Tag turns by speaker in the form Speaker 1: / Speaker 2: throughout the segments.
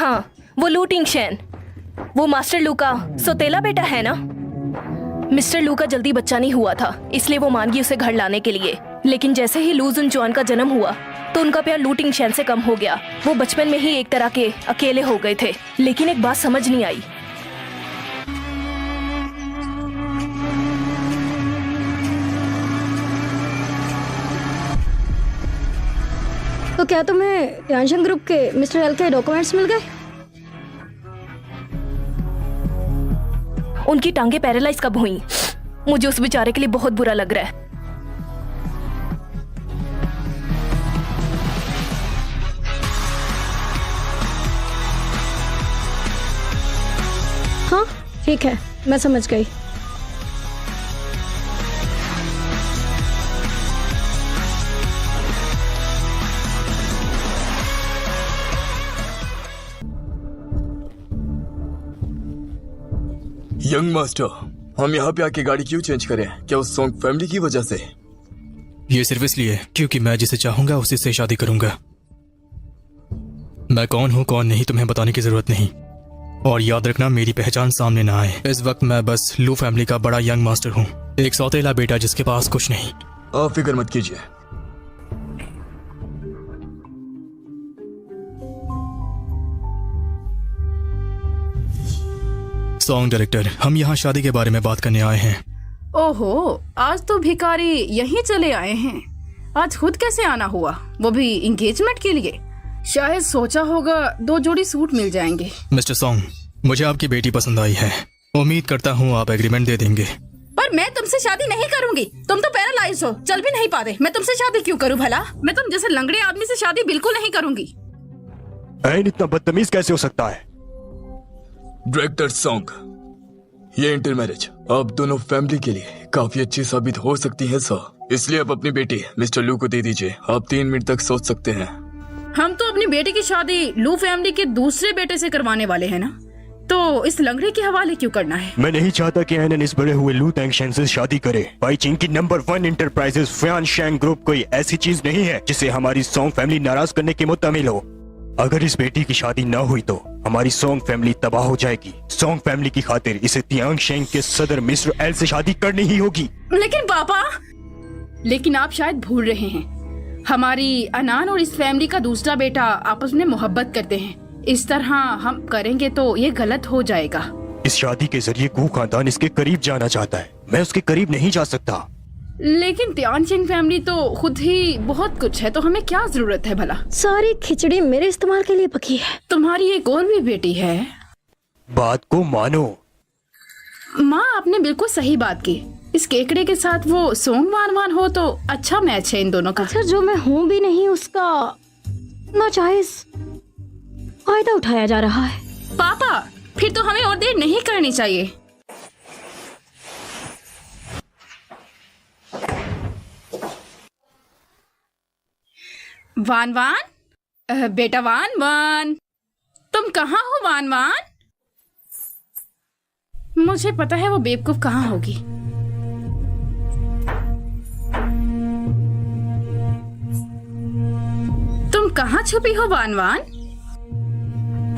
Speaker 1: हाँ, वो लू टिंगशेन, वो मास्टर लू का सौतेला बेटा है ना। मिस्टर लू का जल्दी बच्चा नहीं हुआ था, इसलिए वो मान गई उसे घर लाने के लिए। लेकिन जैसे ही लू जुनजुआन का जन्म हुआ तो उनका प्यार लू टिंगशेन से कम हो गया। वो बचपन में ही एक तरह के अकेले हो गए थे। लेकिन एक बात समझ नहीं आई,
Speaker 2: तो क्या तुम्हें यानशंग ग्रुप के मिस्टर एल के डॉक्यूमेंट्स मिल गए?
Speaker 1: उनकी टांगे पैरालाइज कब हुई? मुझे उस बेचारे के लिए बहुत बुरा लग रहा है।
Speaker 2: हाँ ठीक है, मैं समझ गई।
Speaker 3: यंग मास्टर, हम यहाँ पे आके गाड़ी क्यों चेंज करें? क्या उस सॉन्ग फैमिली की वजह से?
Speaker 4: ये सिर्फ इसलिए क्योंकि मैं जिसे चाहूंगा उसी से शादी करूंगा। मैं कौन हूँ कौन नहीं तुम्हें बताने की जरूरत नहीं। और याद रखना, मेरी पहचान सामने ना आए। इस वक्त मैं बस लू फैमिली का बड़ा यंग मास्टर हूँ, एक सौतेला बेटा जिसके पास कुछ नहीं।
Speaker 3: आप फिक्र मत कीजिए।
Speaker 4: सॉन्ग डायरेक्टर, हम यहाँ शादी के बारे में बात करने आए हैं।
Speaker 5: ओहो, आज तो भिखारी यहीं चले आए हैं। आज खुद कैसे आना हुआ, वो भी एंगेजमेंट के लिए? शायद सोचा होगा 2 जोड़ी सूट मिल जाएंगे।
Speaker 4: मिस्टर सॉन्ग, मुझे आपकी बेटी पसंद आई है। उम्मीद करता हूँ आप एग्रीमेंट दे देंगे।
Speaker 5: पर मैं तुमसे शादी नहीं करूंगी। तुम तो पैरालाइज हो, चल भी नहीं पाते। मैं तुमसे शादी क्यों करूं भला? मैं तुम जैसे लंगड़े आदमी से शादी बिल्कुल नहीं करूंगी।
Speaker 6: ऐन इतना बदतमीज कैसे हो सकता है?
Speaker 3: डायरेक्टर सॉन्ग, ये इंटर मैरिज आप दोनों फैमिली के लिए काफी अच्छी साबित हो सकती है सर। इसलिए आप अपनी बेटी मिस्टर लू को दे दीजिए। आप 3 मिनट तक सोच सकते हैं।
Speaker 5: हम तो अपनी बेटी की शादी लू फैमिली के दूसरे बेटे से करवाने वाले हैं ना, तो इस लंगड़े के हवाले क्यों करना है?
Speaker 6: मैं नहीं चाहता कि एनन इस बड़े हुए लू टेंगशेन से शादी करे। बाइचिंग की नंबर 1 इंटरप्राइजेस फ्यानशैंग ग्रुप कोई ऐसी चीज नहीं है जिसे हमारी सॉन्ग फैमिली नाराज करने के मुत्तमिल हो। अगर इस बेटी की शादी न हुई तो हमारी सॉन्ग फैमिली तबाह हो जाएगी। सॉन्ग फैमिली की खातिर इसे तियांगशेंग के सदर मिस्टर एल से शादी करनी ही होगी।
Speaker 5: लेकिन पापा, लेकिन आप शायद भूल रहे हैं, हमारी अनान और इस फैमिली का दूसरा बेटा आपस में मोहब्बत करते हैं। इस तरह हम करेंगे तो ये गलत हो जाएगा।
Speaker 6: इस शादी के जरिए कू खानदान इसके करीब जाना चाहता है। मैं उसके करीब नहीं जा सकता।
Speaker 5: लेकिन त्यानशिंग फैमिली तो खुद ही बहुत कुछ है, तो हमें क्या जरूरत है भला?
Speaker 2: सारी खिचड़ी मेरे इस्तेमाल के लिए पकी है।
Speaker 5: तुम्हारी एक और भी बेटी है।
Speaker 6: बात को मानो।
Speaker 5: माँ, आपने बिल्कुल सही बात की। इस केकड़े के साथ वो सोंग वान हो तो अच्छा मैच है इन दोनों का।
Speaker 2: सर, जो मैं हूँ भी नहीं उसका नाजायज फायदा उठाया जा रहा है।
Speaker 5: पापा, फिर तो हमें और देर नहीं करनी चाहिए। वान वान, बेटा वान वान, तुम कहाँ हो वान वान? मुझे पता है वो बेवकूफ कहाँ होगी। तुम कहाँ छुपी हो वान वान?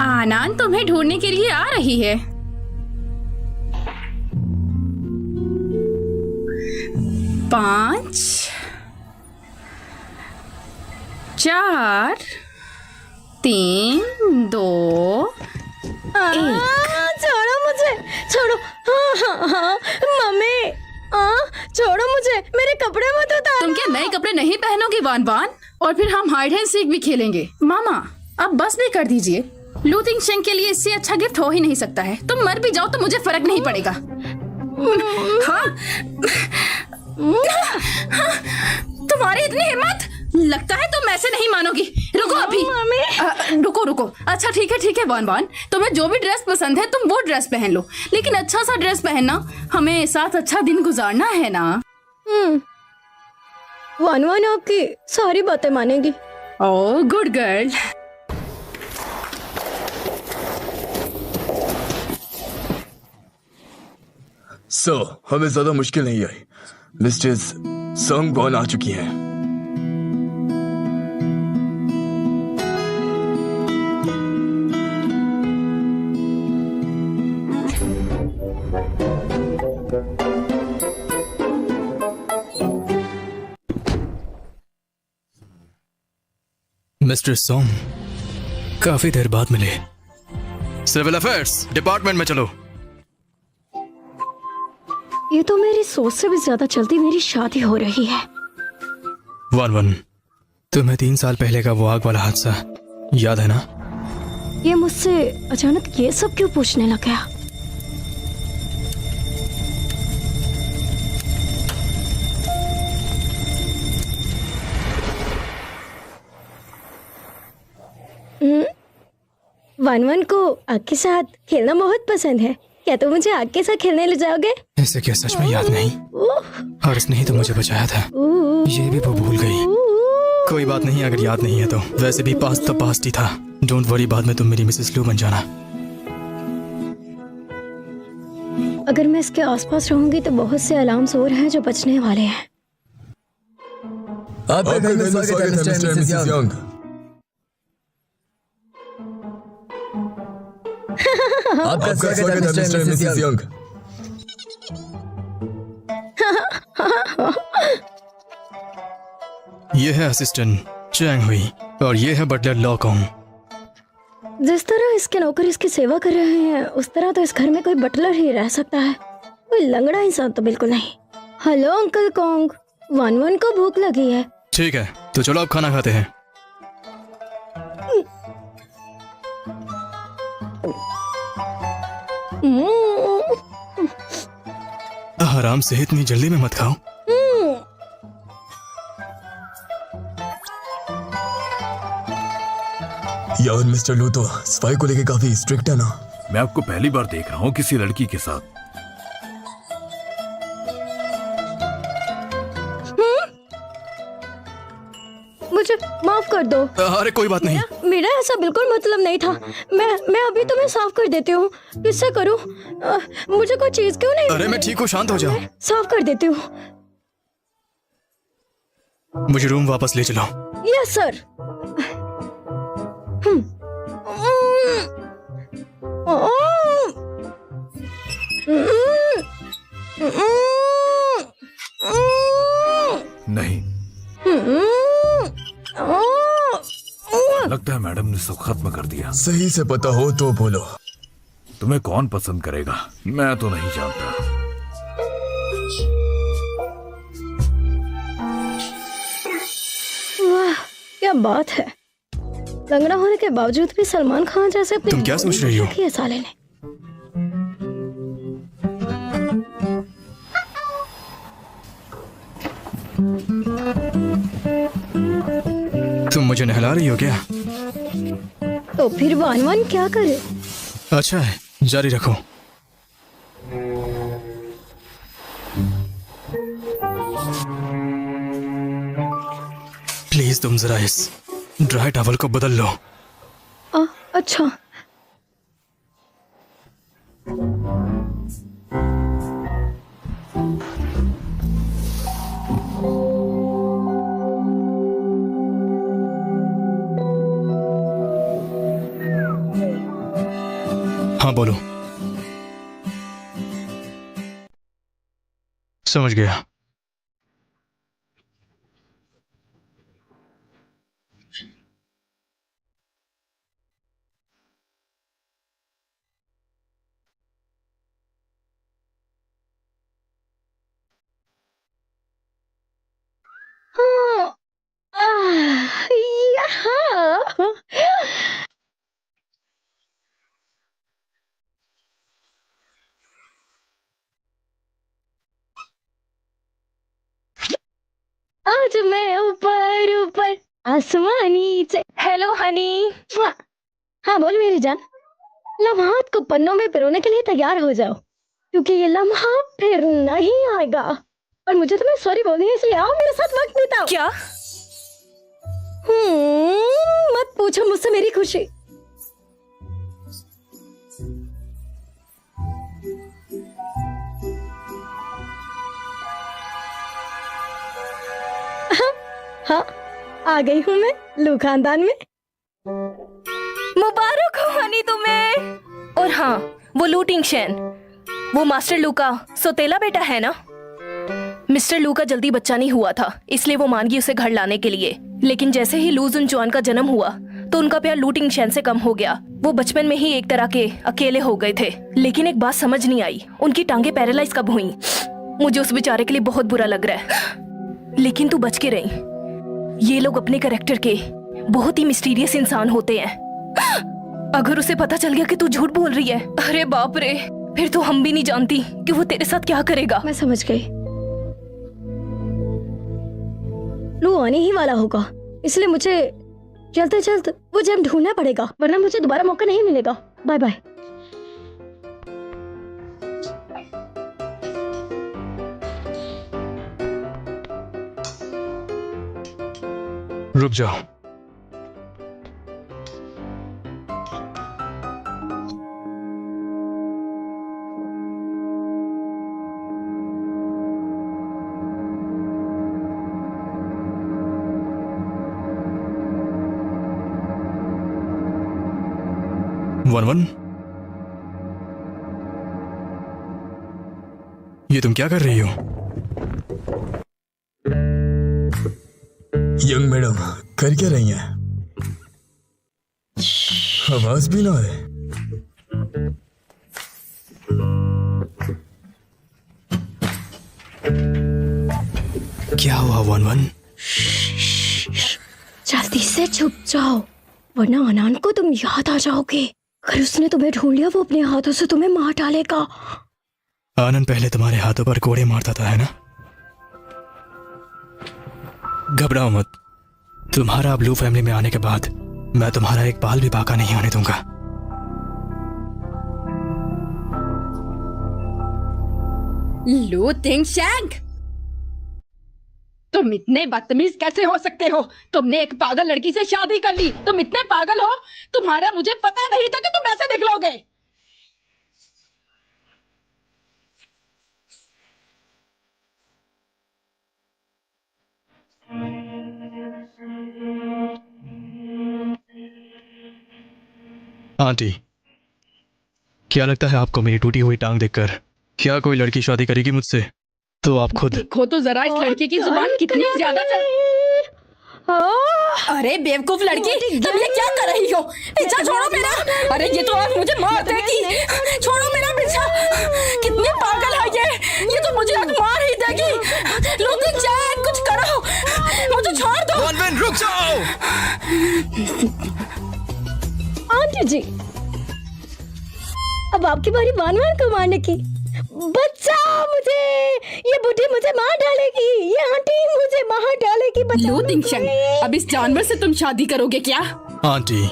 Speaker 5: आनान तुम्हें ढूंढने के लिए आ रही है। पांच, 4, 3, 2, 1।
Speaker 2: छोड़ो मुझे, छोड़ो। हाँ, मम्मी, छोड़ो मुझे, मेरे कपड़े मत उतारो।
Speaker 5: तुम क्या नए कपड़े नहीं पहनोगी वान वान? और फिर हम हाइड एंड सीक भी खेलेंगे। मामा, अब बस भी कर दीजिए। लू टिंगशेन के लिए इससे अच्छा गिफ्ट हो ही नहीं सकता है। तुम मर भी जाओ तो मुझे फर्क नहीं पड़ेगा। हाँ? तुम्हारी इतनी हिम्मत? लगता है तुम ऐसे नहीं मानोगी। रुको अभी। रुको। अच्छा ठीक है वान वान, तुम्हें जो भी ड्रेस पसंद है तुम वो ड्रेस पहन लो, लेकिन अच्छा सा ड्रेस पहनना। हमें साथ अच्छा दिन गुजारना है ना।
Speaker 2: वान वान आपकी सारी बातें मानेगी।
Speaker 5: Oh good girl.
Speaker 3: सर, हमें ज्यादा मुश्किल नहीं आई। मिस्टेस सॉन्ग बॉन आ चुकी हैं।
Speaker 4: मिस्टर सोंग, काफी देर बाद मिले। सिविल अफेयर्स डिपार्टमेंट में चलो।
Speaker 2: ये तो मेरी सोच से भी ज्यादा जल्दी मेरी शादी हो रही है।
Speaker 4: 1-1, तुम्हें 3 साल पहले का वो आग वाला हादसा याद है ना?
Speaker 2: ये मुझसे अचानक ये सब क्यों पूछने लग गया? वन को आग के साथ खेलना बहुत पसंद है। क्या तुम मुझे आग के साथ खेलने ले जाओगे?
Speaker 4: ऐसे क्या सच में याद नहीं? और इसने ही तो मुझे बचाया था। ये भी वो भूल गई। कोई बात नहीं, अगर याद नहीं है तो। वैसे भी पास्ट तो पास्ट ही था। डोंट वरी, बाद में तुम मेरी मिसेस लू बन जाना।
Speaker 2: अगर मैं इसके आसपास रहूंगी तो बहुत से अलार्म्स और हैं जो बचने वाले हैं।
Speaker 3: आपका घर में स्वागत है मिस्टर एंड मिसेस यंग। आपका स्वागत है मिस्टर एंड मिसेस यंग।
Speaker 4: ये है असिस्टेंट चैंग हुई और ये है बटलर लॉ कॉन्ग।
Speaker 2: जिस तरह इसके नौकर इसकी सेवा कर रहे हैं उस तरह तो इस घर में कोई बटलर ही रह सकता है, कोई लंगड़ा इंसान तो बिल्कुल नहीं। हेलो अंकल कॉन्ग, वन को भूख लगी है।
Speaker 4: ठीक है, तो चलो अब खाना खाते हैं। आराम से, इतनी जल्दी में मत खाओ।
Speaker 3: यार मिस्टर लू तो सफाई को लेके काफी स्ट्रिक्ट है ना।
Speaker 7: मैं आपको पहली बार देख रहा हूँ किसी लड़की के साथ।
Speaker 2: मुझे माफ कर दो।
Speaker 4: अरे कोई बात नहीं।
Speaker 2: मेरा ऐसा बिल्कुल मतलब नहीं था। मैं अभी तुम्हें साफ कर देती हूँ। किससे करूँ? मुझे कोई चीज क्यों नहीं?
Speaker 4: अरे मैं ठीक हूँ, शांत हो जाओ।
Speaker 2: साफ कर देती हूँ।
Speaker 4: मुझे रूम वापस ले चलो।
Speaker 2: Yes sir.
Speaker 7: नहीं, लगता है मैडम ने सब खत्म कर दिया।
Speaker 3: सही से पता हो तो बोलो।
Speaker 7: तुम्हें कौन पसंद करेगा, मैं तो नहीं जानता।
Speaker 2: वाह क्या बात है। लंगड़ा होने के बावजूद भी सलमान खान जैसे अपनी
Speaker 4: तुम क्या सोच रही हो?
Speaker 2: ये साले ने।
Speaker 4: तुम मुझे नहला रही हो क्या?
Speaker 2: तो फिर वन क्या करे?
Speaker 4: अच्छा है, जारी रखो। प्लीज तुम जरा इस ड्राई टॉवल को बदल लो।
Speaker 2: अच्छा।
Speaker 4: हाँ बोलो। समझ गया।
Speaker 2: आज मैं ऊपर ऊपर आसमानी से। हेलो हनी। हाँ बोल मेरी जान। लम्हात को पन्नों में पिरोने के लिए तैयार हो जाओ, क्योंकि ये लम्हा फिर नहीं आएगा। और मुझे तुम्हें सॉरी बोलनी है, इसलिए आओ मेरे साथ वक्त बिताओ।
Speaker 1: क्या?
Speaker 2: मत पूछो मुझसे मेरी खुशी। हाँ आ गई हूँ मैं लू खानदान में।
Speaker 1: मुबारक हो हनी तुम्हें। और हाँ, वो लू टिंगशेन, वो मास्टर लू का सौतेला बेटा है ना। मिस्टर लू का जल्दी बच्चा नहीं हुआ था, इसलिए वो मान गई उसे घर लाने के लिए। लेकिन जैसे ही लू जुन जुआन का जन्म हुआ तो उनका प्यार लू टिंगशेन से कम हो गया। वो बचपन में ही एक तरह के अकेले हो गए थे। लेकिन एक बात समझ नहीं आई, उनकी टांगे पैरालाइज कब हुई। मुझे उस बेचारे के लिए बहुत बुरा लग रहा है, लेकिन तू बच के रही। ये लोग अपने कैरेक्टर के बहुत ही मिस्टीरियस इंसान होते हैं। अगर उसे पता चल गया कि तू झूठ बोल रही है, अरे बाप रे, फिर तो हम भी नहीं जानती कि वो तेरे साथ क्या करेगा।
Speaker 2: मैं समझ गई, लू आने ही वाला होगा, इसलिए मुझे जल्द से जल्द वो जेम ढूंढना पड़ेगा, वरना मुझे दोबारा मौका नहीं मिलेगा। Bye bye.
Speaker 4: रुक जाओ। वन वन, ये तुम क्या कर रही हो?
Speaker 3: यंग मैडम कर क्या रही हैं? आवाज भी ना है।
Speaker 4: क्या हुआ वन वन?
Speaker 2: जल्दी से छुप जाओ, वरना अनान को तुम याद आ जाओगे। अगर उसने तुम्हें ढूंढ लिया, वो अपने हाथों से तुम्हें मार डालेगा।
Speaker 4: आनंद पहले तुम्हारे हाथों पर कोड़े मारता था, है ना? घबराओ मत, तुम्हारा ब्लू फैमिली में आने के बाद मैं तुम्हारा एक बाल भी बाका नहीं होने दूंगा।
Speaker 5: लू टिंगशेन, तुम इतने बदतमीज कैसे हो सकते हो? तुमने एक पागल लड़की से शादी कर ली। तुम इतने पागल हो, तुम्हारा मुझे पता नहीं था कि तुम ऐसे निकलोगे।
Speaker 4: आंटी, क्या लगता है आपको मेरी टूटी हुई टांग देखकर क्या कोई लड़की शादी करेगी मुझसे? तो आप खुद
Speaker 5: देखो तो जरा इस लड़की की जुबान कितनी ज्यादा अरे बेवकूफ लड़की, तुम ये क्या कर रही हो? पीछा छोड़ो मेरा। अरे ये तो आज मुझे मार देगी। छोड़ो मेरा पीछा। कितनी पागल है ये तो मुझे आज मार ही देगी। लोग कुछ करो, मुझे छोड़ दो।
Speaker 4: वन वन, रुक जाओ।
Speaker 2: आंटी जी, अब आपकी बारी वान वान को मारने की। बचाओ मुझे, ये बुढ़ी मुझे मार डालेगी, ये आंटी मुझे मार डालेगी।
Speaker 5: लू टिंगशेन, अब इस जानवर से तुम शादी करोगे क्या?
Speaker 4: आंटी,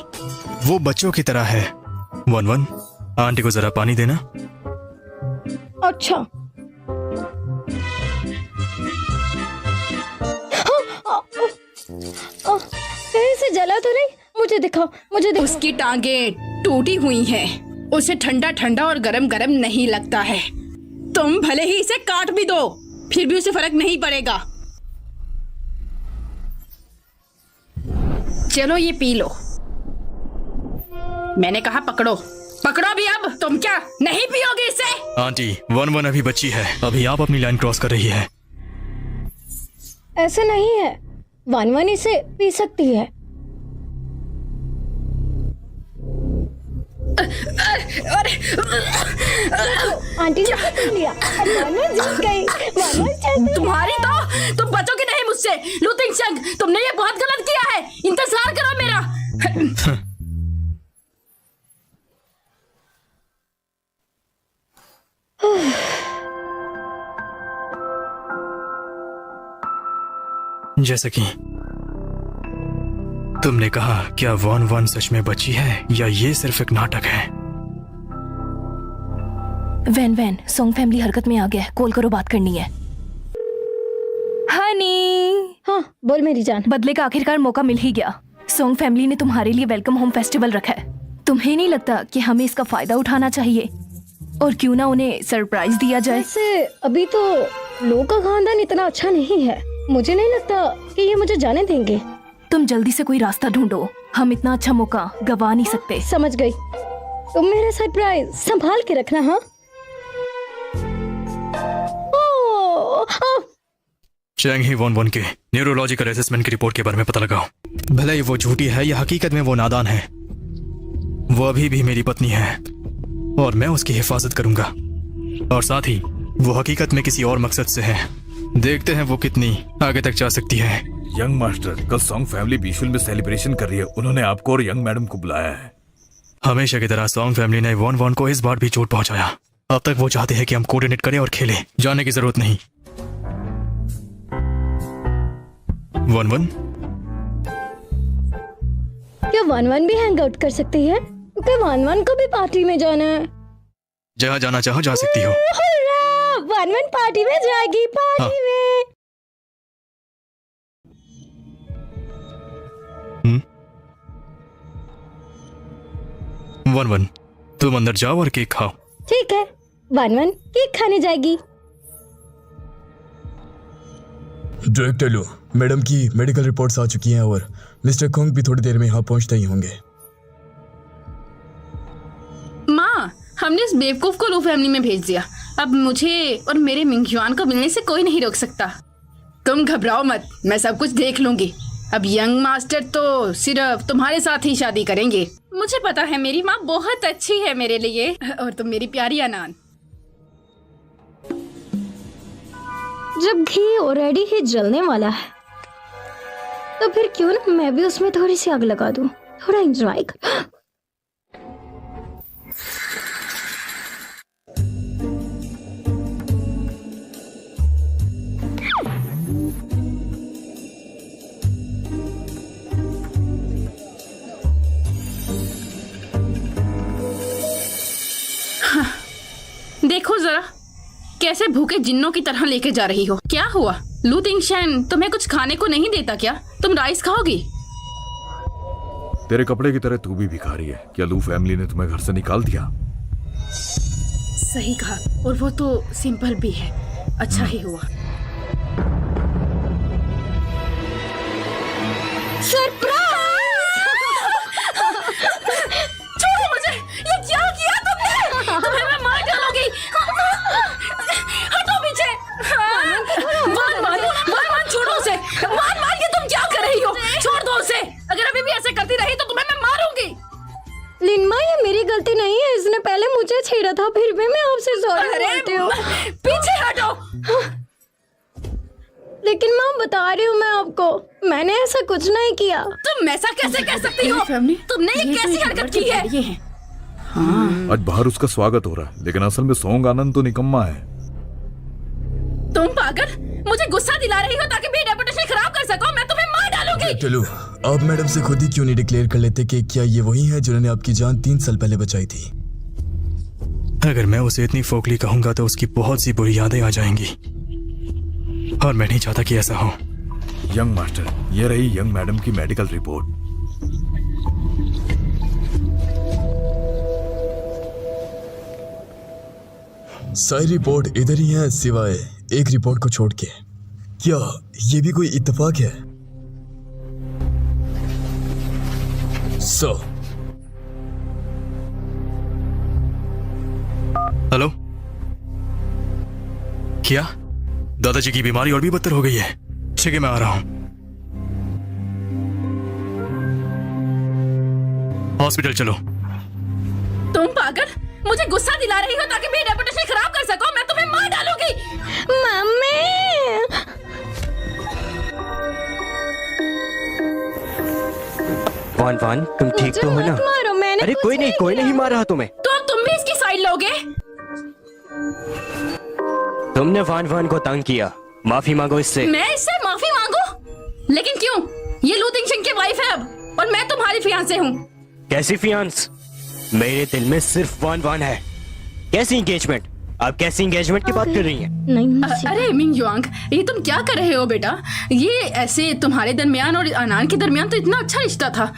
Speaker 4: वो बच्चों की तरह है। वन वन, आंटी को जरा पानी देना।
Speaker 2: अच्छा। कहीं से जला तो नहीं? मुझे दिखाओ, मुझे दिखाओ।
Speaker 5: उसकी टांगें टूटी हुई हैं। उसे ठंडा ठंडा और गरम गरम नहीं लगता है। तुम भले ही इसे काट भी दो, फिर भी उसे फर्क नहीं पड़ेगा। चलो ये पी लो। मैंने कहा पकड़ो, पकड़ो भी। अब तुम क्या नहीं पियोगे इसे?
Speaker 4: आंटी, वन वन अभी बच्ची है, अभी आप अपनी लाइन क्रॉस कर रही है।
Speaker 2: ऐसा नहीं है, वन वन इसे पी सकती है। आंटी ने पकड़ लिया, मानो जीत गई, मानो चलती।
Speaker 5: तुम्हारी तो तुम बचोगे नहीं मुझसे। लू टिंगशेन, तुमने ये बहुत गलत किया है। इंतजार करो मेरा।
Speaker 4: जैसे कि तुमने कहा, क्या वन वन सच में बची है या ये सिर्फ एक नाटक है?
Speaker 1: वैन वैन, सोंग फैमिली हरकत में आ गया है, कॉल करो, बात करनी है। हनी,
Speaker 2: हाँ बोल मेरी जान।
Speaker 1: बदले का आखिरकार मौका मिल ही गया। सोंग फैमिली ने तुम्हारे लिए वेलकम होम फेस्टिवल रखा है। तुम्हें नहीं लगता कि हमें इसका फायदा उठाना चाहिए? और क्यों ना उन्हें सरप्राइज दिया जाए?
Speaker 2: वैसे अभी तो लोग का खानदान इतना अच्छा नहीं है, मुझे नहीं लगता कि ये मुझे जाने देंगे।
Speaker 1: तुम जल्दी से कोई रास्ता ढूंढो, हम इतना अच्छा मौका गवा नहीं सकते।
Speaker 2: समझ गई, तुम मेरा सरप्राइज संभाल के रखना। हाँ
Speaker 4: चैंग ही वन वन के न्यूरोलॉजिकल असेसमेंट की रिपोर्ट के बारे में पता लगाओ। भले ही वो झूठी है या हकीकत में वो नादान है, वो अभी भी मेरी पत्नी है और मैं उसकी हिफाजत करूंगा। और साथ ही वो हकीकत में किसी और मकसद से है। देखते हैं वो कितनी आगे तक जा सकती है।
Speaker 7: यंग मास्टर, कल सॉन्ग फैमिली बीशुल में सेलिब्रेशन कर रही है। उन्होंने आपको और यंग मैडम को बुलाया है।
Speaker 4: हमेशा की तरह सॉन्ग फैमिली ने वन वन को इस बार भी चोट पहुंचाया। अब तक वो चाहते हैं कि हम कोऑर्डिनेट करें और खेलें। जाने की जरूरत नहीं। वन वन,
Speaker 2: क्या वन वन भी हैंग आउट कर सकती है? क्योंकि वन वन को भी पार्टी में जाना है।
Speaker 4: जहाँ जाना चाहो जा सकती हो।
Speaker 2: वन वन पार्टी में जाएगी, पार्टी में।
Speaker 4: वन वन, तुम अंदर जाओ और केक खाओ।
Speaker 2: ठीक है, वन वन केक खाने जाएगी।
Speaker 3: डायरेक्टर लू, मैडम की मेडिकल रिपोर्ट्स आ चुकी हैं और मिस्टर खोंग भी थोड़ी देर में यहाँ पहुँचते ही होंगे।
Speaker 5: माँ, हमने इस बेवकूफ को लू फैमिली में भेज दिया। अब मुझे और मेरे मिंगजुआन को मिलने से कोई नहीं रोक सकता। तुम घबराओ मत, मैं सब कुछ देख लूंगी। अब यंग मास्टर तो सिर्फ तुम्हारे साथ ही शादी करेंगे। मुझे पता है मेरी माँ बहुत अच्छी है मेरे लिए, और तुम मेरी प्यारी अनान।
Speaker 2: जब घी ऑलरेडी ही जलने वाला है तो फिर क्यों ना मैं भी उसमें थोड़ी सी आग लगा दूं, थोड़ा एंजॉय कर।
Speaker 5: देखो जरा कैसे भूखे जिन्नों की तरह लेके जा रही हो। क्या हुआ लू तिंगशेन, तुम्हें कुछ खाने को नहीं देता क्या? तुम राइस खाओगी?
Speaker 7: तेरे कपड़े की तरह तू भी भिखारी है। क्या लू फैमिली ने तुम्हें घर से निकाल दिया?
Speaker 5: सही कहा, और वो तो सिंपल भी है। अच्छा ही हुआ। छोड़ो मुझे, ये क्या किया तुमने? तुम्हें मैं मार डालूंगी। हटो पीछे। मान छोड़ो उसे। मान ये तुम क्या कर रही हो? छोड़ दो उसे। अगर अभी भी ऐसे करती रही तो तुम्हें मैं मारूंगी।
Speaker 2: लिनमा, ये मेरी गलती नहीं है, इसने पहले मुझे छेड़ा था, फिर भी मैं आपसे सॉरी बोलती हूँ।
Speaker 5: पीछे हटो।
Speaker 2: लेकिन माँ बता रही हूँ मैं आपको, मैंने ऐसा कुछ नहीं किया।
Speaker 5: तुम ऐसा कैसे कह सकती हो? तुमने ये कैसी हरकत की है?
Speaker 7: आज बाहर उसका स्वागत हो रहा है, लेकिन असल में सॉन्ग आनंद तो निकम्मा है।
Speaker 5: तुम पागल, मुझे गुस्सा दिला रही हो ताकि मेरी रेपुटेशन खराब कर सको। मैं तुम्हें मार डालूंगी।
Speaker 3: चलो, आप मैडम से खुद ही क्यों नहीं डिक्लेयर कर लेते कि क्या ये वही है जिन्होंने आपकी जान 3 साल पहले बचाई थी?
Speaker 4: अगर मैं उसे इतनी फोकली कहूंगा तो उसकी बहुत सी बुरी यादें आ जाएंगी, और मैं नहीं चाहता कि ऐसा हो।
Speaker 7: यंग मास्टर, ये रही यंग मैडम की मेडिकल रिपोर्ट।
Speaker 3: सारी रिपोर्ट इधर ही है सिवाय एक रिपोर्ट को छोड़ के। क्या ये भी कोई इत्तेफाक है?
Speaker 4: हेलो, क्या दादाजी की बीमारी और भी बदतर हो गई है? ठीक है, मैं आ रहा हूं। हॉस्पिटल चलो।
Speaker 5: तुम पागल, मुझे गुस्सा दिला रही हो ताकि मेरी रेपुटेशन खराब कर सको। मैं तुम्हें मार डालूंगी।
Speaker 2: मम्मी,
Speaker 6: वान वान, तुम ठीक तो हो ना?
Speaker 2: मारो, मैंने
Speaker 6: अरे कोई नहीं मारा तुम्हें।
Speaker 5: तो अब तुम भी इसकी साइड लोगे?
Speaker 6: तुमने वान वान को तंग किया, माफी मांगो इससे।
Speaker 5: मैं इससे माफी मांगू? लेकिन क्यों? ये लू तिंगशेन की वाइफ है अब, और मैं तुम्हारी फियांसे हूँ।
Speaker 6: कैसी फियांस? मेरे दिल में सिर्फ वान वान है। कैसी एंगेजमेंट? आप कैसी एंगेजमेंट की बात कर रही हैं?
Speaker 2: नहीं।
Speaker 5: अरे मिंग युआंग, ये तुम क्या कर रहे हो बेटा? ये ऐसे तुम्हारे दरमियान और अनान के दरमियान तो इतना अच्छा रिश्ता था।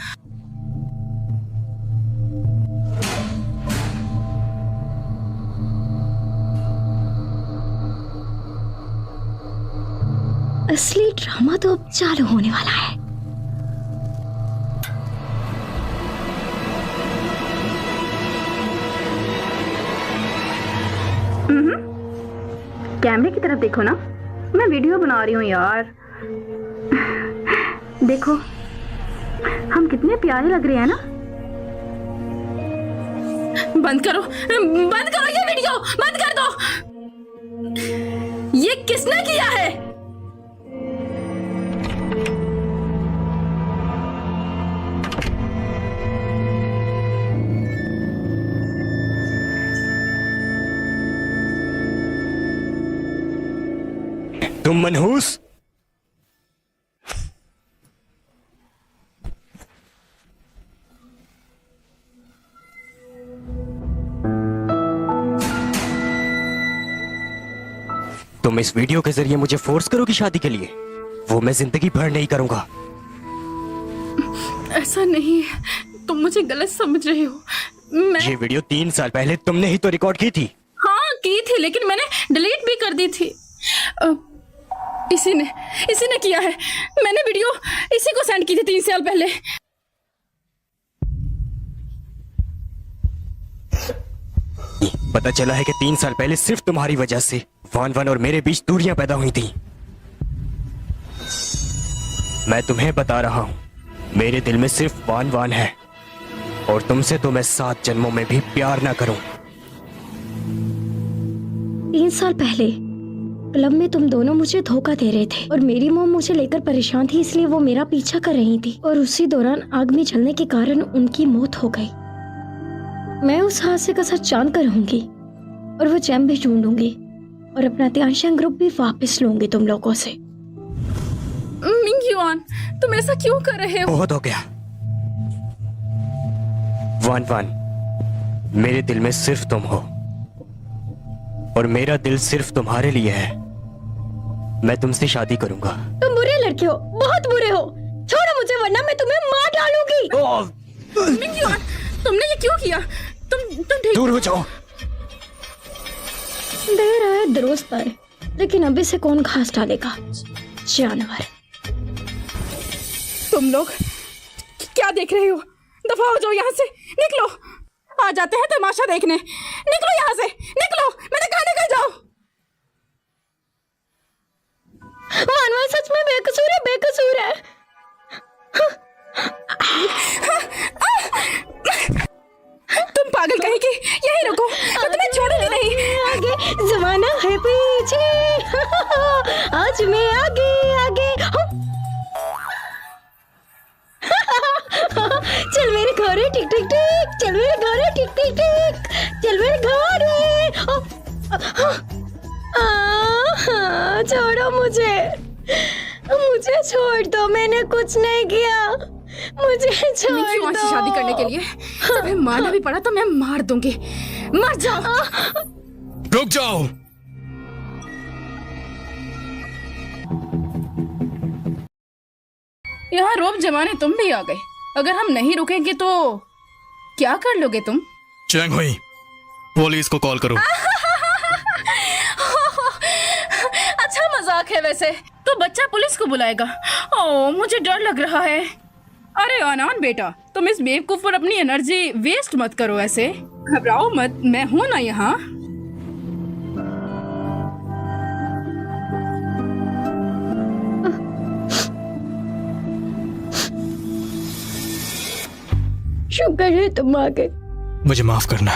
Speaker 2: असली ड्रामा तो अब चालू होने वाला है।
Speaker 5: कैमरे की तरफ देखो ना, मैं मैं वीडियो बना रही हूँ यार। देखो हम कितने प्यारे लग रहे हैं ना। बंद करो ये वीडियो, बंद कर दो। ये किसने किया है?
Speaker 6: तुम मनहूस, तुम इस वीडियो के जरिए मुझे फोर्स करोगी शादी के लिए? वो मैं जिंदगी भर नहीं करूंगा।
Speaker 5: ऐसा नहीं है, तुम मुझे गलत समझ रहे हो।
Speaker 6: ये वीडियो 3 साल पहले तुमने ही तो रिकॉर्ड की थी।
Speaker 5: हाँ की थी, लेकिन मैंने डिलीट भी कर दी थी। इसी ने किया है। मैंने वीडियो इसी को सेंड की थी 3 साल पहले।
Speaker 6: पता चला है कि 3 साल पहले सिर्फ तुम्हारी वजह से वान वान और मेरे बीच दूरियां पैदा हुई थी। मैं तुम्हें बता रहा हूं, मेरे दिल में सिर्फ वान वान है और तुमसे तो मैं 7 जन्मों में भी प्यार ना करूं।
Speaker 2: 3 साल पहले क्लब में तुम दोनों मुझे धोखा दे रहे थे और मेरी मॉम मुझे लेकर परेशान थी, इसलिए वो मेरा पीछा कर रही थी और उसी दौरान आग में जलने के कारण उनकी मौत हो गई। मैं उस हादसे का सच जान कर रहूंगी और वो जैम भी ढूंढूंगी और अपना त्यानशैन ग्रुप भी वापस लूंगी तुम लोगों से।
Speaker 5: मिंगयुआन, तुम ऐसा क्यों कर रहे हो?
Speaker 6: बहुत हो गया वान वान, मेरे दिल में सिर्फ तुम हो और मेरा दिल सिर्फ तुम्हारे लिए है। मैं तुमसे शादी करूंगा।
Speaker 2: तुम बुरे लड़के हो, बहुत बुरे हो। छोड़ो मुझे वरना मैं तुम्हें मार डालूंगी।
Speaker 5: मिंगयुआन, तुमने ये क्यों किया? तुम ठीक?
Speaker 6: दूर हो जाओ।
Speaker 2: देर आए दुरुस्त आए, लेकिन अभी से कौन घास डालेगा? जानवर।
Speaker 5: तुम लोग क्या देख रहे हो? दफा हो जाओ यहाँ से, निकलो। आ जाते हैं तमाशा देखने। निकलो यहाँ से, निकलो। मैंने कहा निकल जाओ।
Speaker 2: मानवा सच में बेकसूर है, बेकसूर है।
Speaker 5: तुम पागल कहेगी, यहीं रुको, मैं तुम्हें छोड़ूंगी नहीं।
Speaker 2: आगे जमाना है पीछे, आज मैं आगे आगे। चल मेरे घोड़े टिक टिक टिक, चल मेरे घोड़े टिक टिक टिक, चल मेरे घोड़े। छोड़ो मुझे छोड़ दो, मैंने कुछ नहीं किया, मुझे छोड़
Speaker 5: मिंगयुआन
Speaker 2: दो।
Speaker 5: से शादी करने के लिए तुम्हें मारना भी पड़ा तो मैं मार दूंगी। मर जाओ।
Speaker 4: रुक जाओ।
Speaker 5: यहाँ रोब जमाने तुम भी आ गए। अगर हम नहीं रुकेंगे तो क्या कर लोगे तुम?
Speaker 4: चैंग हुई, पुलिस को कॉल करो।
Speaker 5: अच्छा मजाक है वैसे। तो बच्चा पुलिस को बुलाएगा। ओह मुझे डर लग रहा है। अरे अनान बेटा, तुम इस बेवकूफ पर अपनी एनर्जी वेस्ट मत करो ऐसे। घबराओ मत, मैं हूं ना यहाँ।
Speaker 2: शुक्र है तुम आ गए।
Speaker 4: मुझे माफ करना,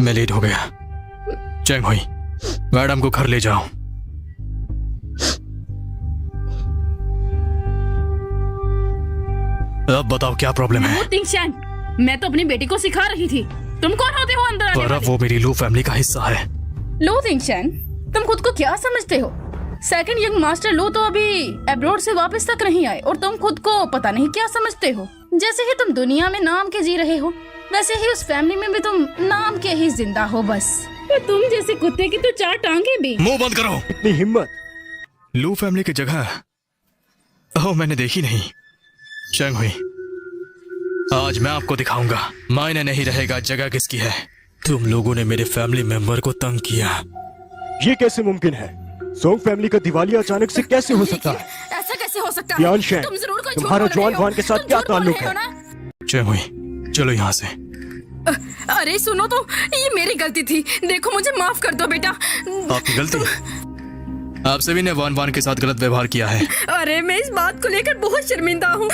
Speaker 4: मैं लेट हो गया। चैंग हुई, मैडम को घर ले जाओ। अब बताओ क्या प्रॉब्लम है?
Speaker 5: तिंगशैन, मैं तो अपनी बेटी को सिखा रही थी। तुम कौन होते हो अंदर आने
Speaker 4: पर अब
Speaker 5: वाले?
Speaker 4: वो मेरी लू फैमिली का हिस्सा है।
Speaker 5: लो तिंगशैन, तुम खुद को क्या समझते हो? सेकंड यंग मास्टर लो तो अभी एब्रोड से वापस तक नहीं आए और तुम खुद को पता नहीं क्या समझते हो। जैसे ही तुम दुनिया में नाम के जी रहे हो, वैसे ही उस फैमिली में भी तुम नाम के ही जिंदा हो बस। तो तुम जैसे कुत्ते की तो 4 टांगे भी।
Speaker 4: मुंह बंद करो।
Speaker 6: इतनी हिम्मत।
Speaker 4: लू फैमिली की जगह ओह मैंने देखी नहीं। चैंग हुई, आज मैं आपको दिखाऊंगा मायने नहीं रहेगा जगह किसकी है। तुम लोगों ने मेरे फैमिली मेंबर को तंग किया।
Speaker 6: ये कैसे मुमकिन है? सोंग फैमिली का दिवालिया अचानक से कैसे हो सकता है?
Speaker 5: ऐसा कैसे हो सकता है?
Speaker 6: त्यानशैन,
Speaker 5: तुम जरूर कोई झूठ
Speaker 6: तुम्हारा
Speaker 5: बोल रहे
Speaker 6: जॉन
Speaker 5: हो।
Speaker 6: वान के साथ
Speaker 5: तुम
Speaker 6: क्या
Speaker 5: झूठ बोल
Speaker 6: ताल्लुक
Speaker 5: रहे हो
Speaker 6: है?
Speaker 5: ना?
Speaker 4: चैंग हुई, चलो यहाँ से।
Speaker 5: अरे सुनो तो, ये मेरी गलती थी। देखो मुझे माफ कर दो बेटा।
Speaker 4: आपकी गलती? आप सभी ने वान वान के साथ गलत व्यवहार किया है।
Speaker 5: अरे मैं इस बात को लेकर बहुत शर्मिंदा हूँ।